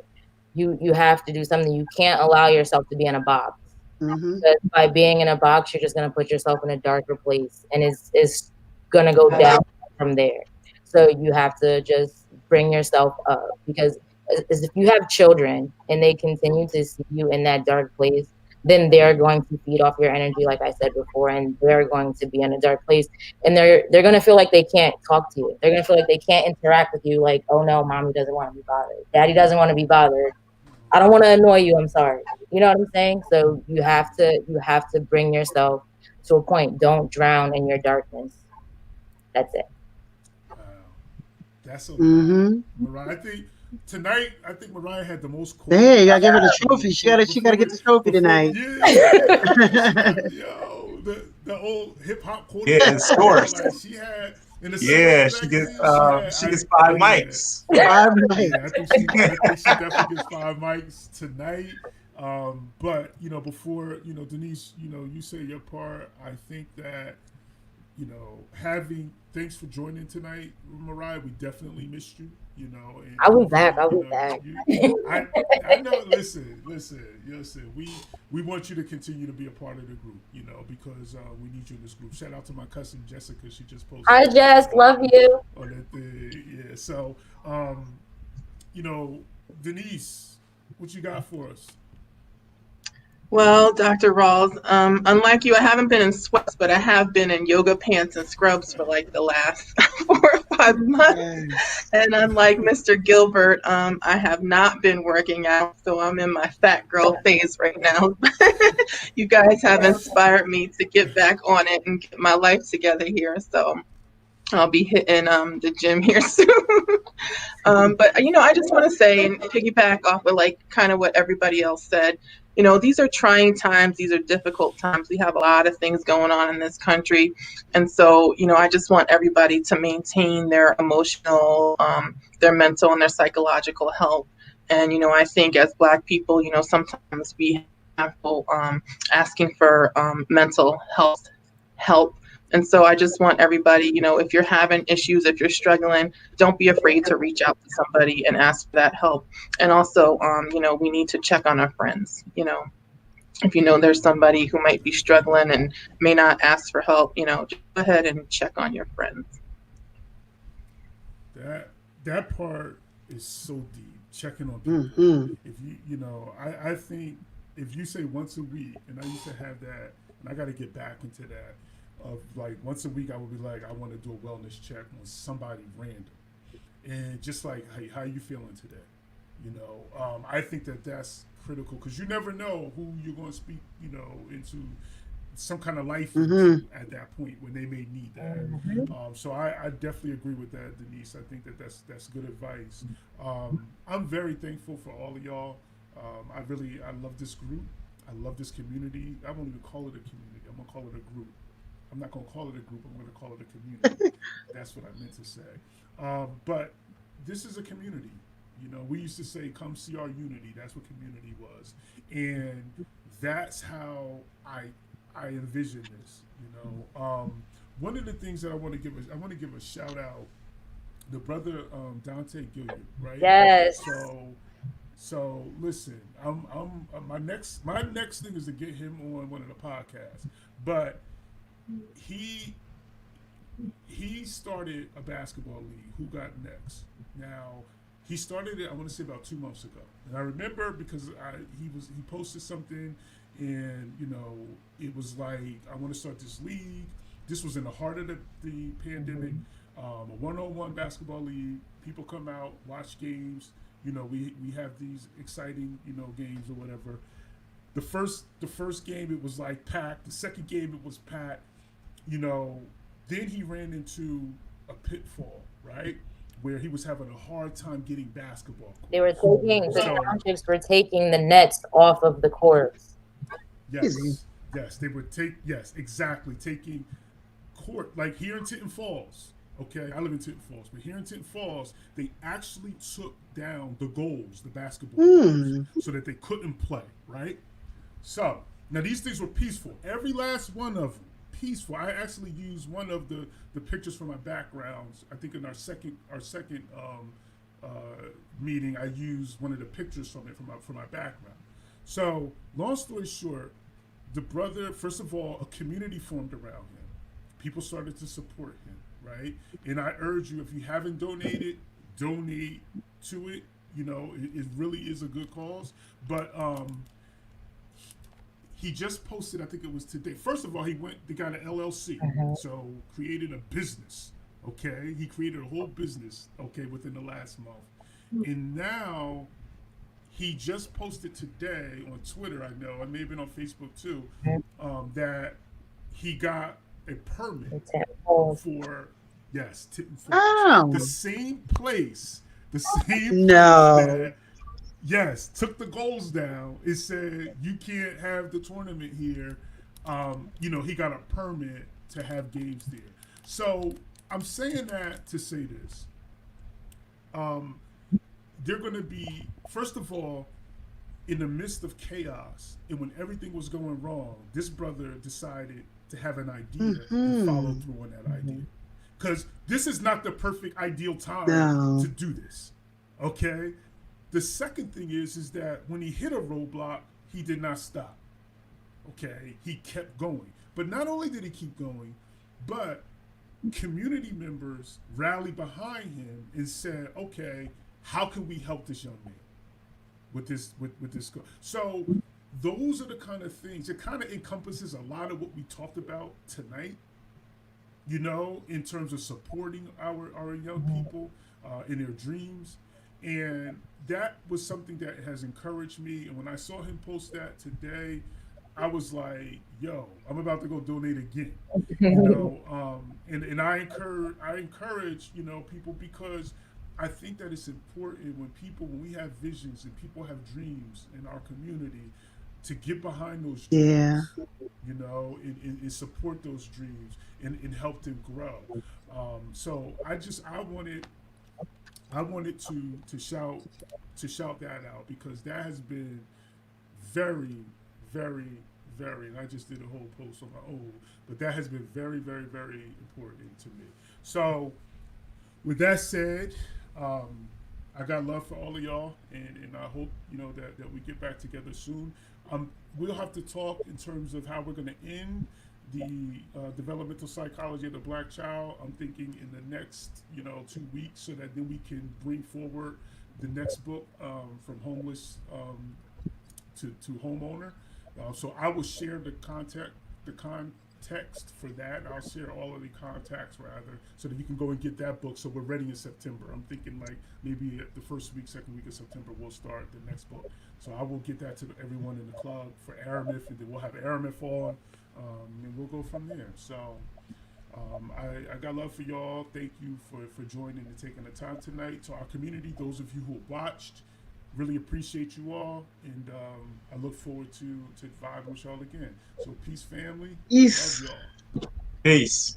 you have to do something. You can't allow yourself to be in a box. Because by being in a box, you're just going to put yourself in a darker place, and it's going to go down from there. So you have to just bring yourself up, because if you have children and they continue to see you in that dark place, then they're going to feed off your energy, like I said before, and they're going to be in a dark place, and they're going to feel like they can't talk to you. They're going to feel like they can't interact with you. Like, oh no, mommy doesn't want to be bothered. Daddy doesn't want to be bothered. I don't want to annoy you. I'm sorry. You know what I'm saying? So you have to bring yourself to a point. Don't drown in your darkness. That's it. Wow. That's a lot. Mariah, I think Mariah had the most. Hey, you gotta give her the trophy. She gotta get the trophy tonight. Yo, the old hip hop quarter. Yeah, it's scores. She had. She gets 5 mics. 5 mics. I think she definitely gets 5 mics tonight. But before Denise, you say your part. I think that thanks for joining tonight, Mariah. We definitely missed you. And I'll be back. I'll be back. I know. Listen. We want you to continue to be a part of the group. Because we need you in this group. Shout out to my cousin Jessica. She just posted. Hi, Jess. Love you. On that thing. Yeah. So, Denise, what you got for us? Well, Dr. Rawls, unlike you, I haven't been in sweats, but I have been in yoga pants and scrubs for like the last 4 or 5 months. And unlike Mr. Gilbert, I have not been working out, so I'm in my fat girl phase right now. You guys have inspired me to get back on it and get my life together here. So I'll be hitting the gym here soon. But I just want to say and piggyback off of like kind of what everybody else said. these are trying times. These are difficult times. We have a lot of things going on in this country. And so, I just want everybody to maintain their emotional, their mental and their psychological health. And, I think as Black people, sometimes we have people asking for mental health help. And so I just want everybody, if you're having issues, if you're struggling, don't be afraid to reach out to somebody and ask for that help. And also, we need to check on our friends. If there's somebody who might be struggling and may not ask for help, just go ahead and check on your friends. That part is so deep. Checking on people. Mm-hmm. If I think if you say once a week, and I used to have that, and I got to get back into that. Of like once a week, I would be like, I want to do a wellness check on somebody random, and just like, hey, how you feeling today? I think that's critical because you never know who you're going to speak, into some kind of life at that point when they may need that. So I definitely agree with that, Denise. I think that's good advice. I'm very thankful for all of y'all. I love this group. I love this community. I won't even call it a community. I'm gonna call it a group. I'm not going to call it a group. I'm going to call it a community. That's what I meant to say. But this is a community. We used to say, come see our unity. That's what community was. And that's how I envision this. One of the things that I want to give a shout out, the brother Dante Gilliard, right? Yes. So listen, my next thing is to get him on one of the podcasts. But he started a basketball league. Who got next? Now he started it, I want to say about 2 months ago, and I remember because he posted something, and it was like, I want to start this league. This was in the heart of the pandemic. A one-on-one basketball league. People come out, watch games. We have these exciting games or whatever. The first game it was like packed. The second game it was packed. Then he ran into a pitfall, right? Where he was having a hard time getting basketball. The townships were taking the nets off of the courts. Yes, they would taking court, like here in Tinton Falls. Okay, I live in Tinton Falls, but here in Tinton Falls, they actually took down the goals, the basketball goals, so that they couldn't play, right? So now these things were peaceful. Every last one of them peaceful. I actually used one of the pictures from my backgrounds. I think in our second meeting, I used one of the pictures from it from my background. So long story short, the brother, first of all, a community formed around him. People started to support him, right? And I urge you, if you haven't donated, donate to it. It really is a good cause. But he just posted, I think it was today. First of all, they got an LLC, so created a business. Okay, he created a whole business. Okay, within the last month, and now he just posted today on Twitter. I know, I may have been on Facebook too. That he got a permit for the same place. That, yes, took the goals down. It said you can't have the tournament here. He got a permit to have games there. So I'm saying that to say this. They're going to be, first of all, in the midst of chaos, and when everything was going wrong, this brother decided to have an idea and follow through on that idea. Because this is not the perfect ideal time to do this. Okay? The second thing is that when he hit a roadblock, he did not stop. Okay? He kept going. But not only did he keep going, but community members rallied behind him and said, okay, how can we help this young man with this goal? So those are the kind of things, it kind of encompasses a lot of what we talked about tonight, in terms of supporting our young people in their dreams. And that was something that has encouraged me. And when I saw him post that today, I was like, yo, I'm about to go donate again. And I encourage, people, because I think that it's important when we have visions and people have dreams in our community to get behind those Yeah. dreams, you know, and support those dreams and help them grow. So I wanted to shout that out because that has been very, very, very, and I just did a whole post on my own, but that has been very, very, very important to me. So with that said, I got love for all of y'all, and I hope you know that we get back together soon. We'll have to talk in terms of how we're going to end the developmental psychology of the Black child. I'm thinking in the next 2 weeks, so that then we can bring forward the next book, from homeless to homeowner. So I will share the context for that. I'll share all of the contacts rather, so that you can go and get that book. So we're ready in September. I'm thinking like maybe the first week, second week of September, we'll start the next book. So I will get that to everyone in the club for Aramith, and then we'll have Aramith on, and we'll go from there. So I got love for y'all. Thank you for joining and taking the time tonight. To our community, those of you who watched, really appreciate you all, and I look forward to vibing with y'all again. So peace, family. Peace. Love y'all. Peace.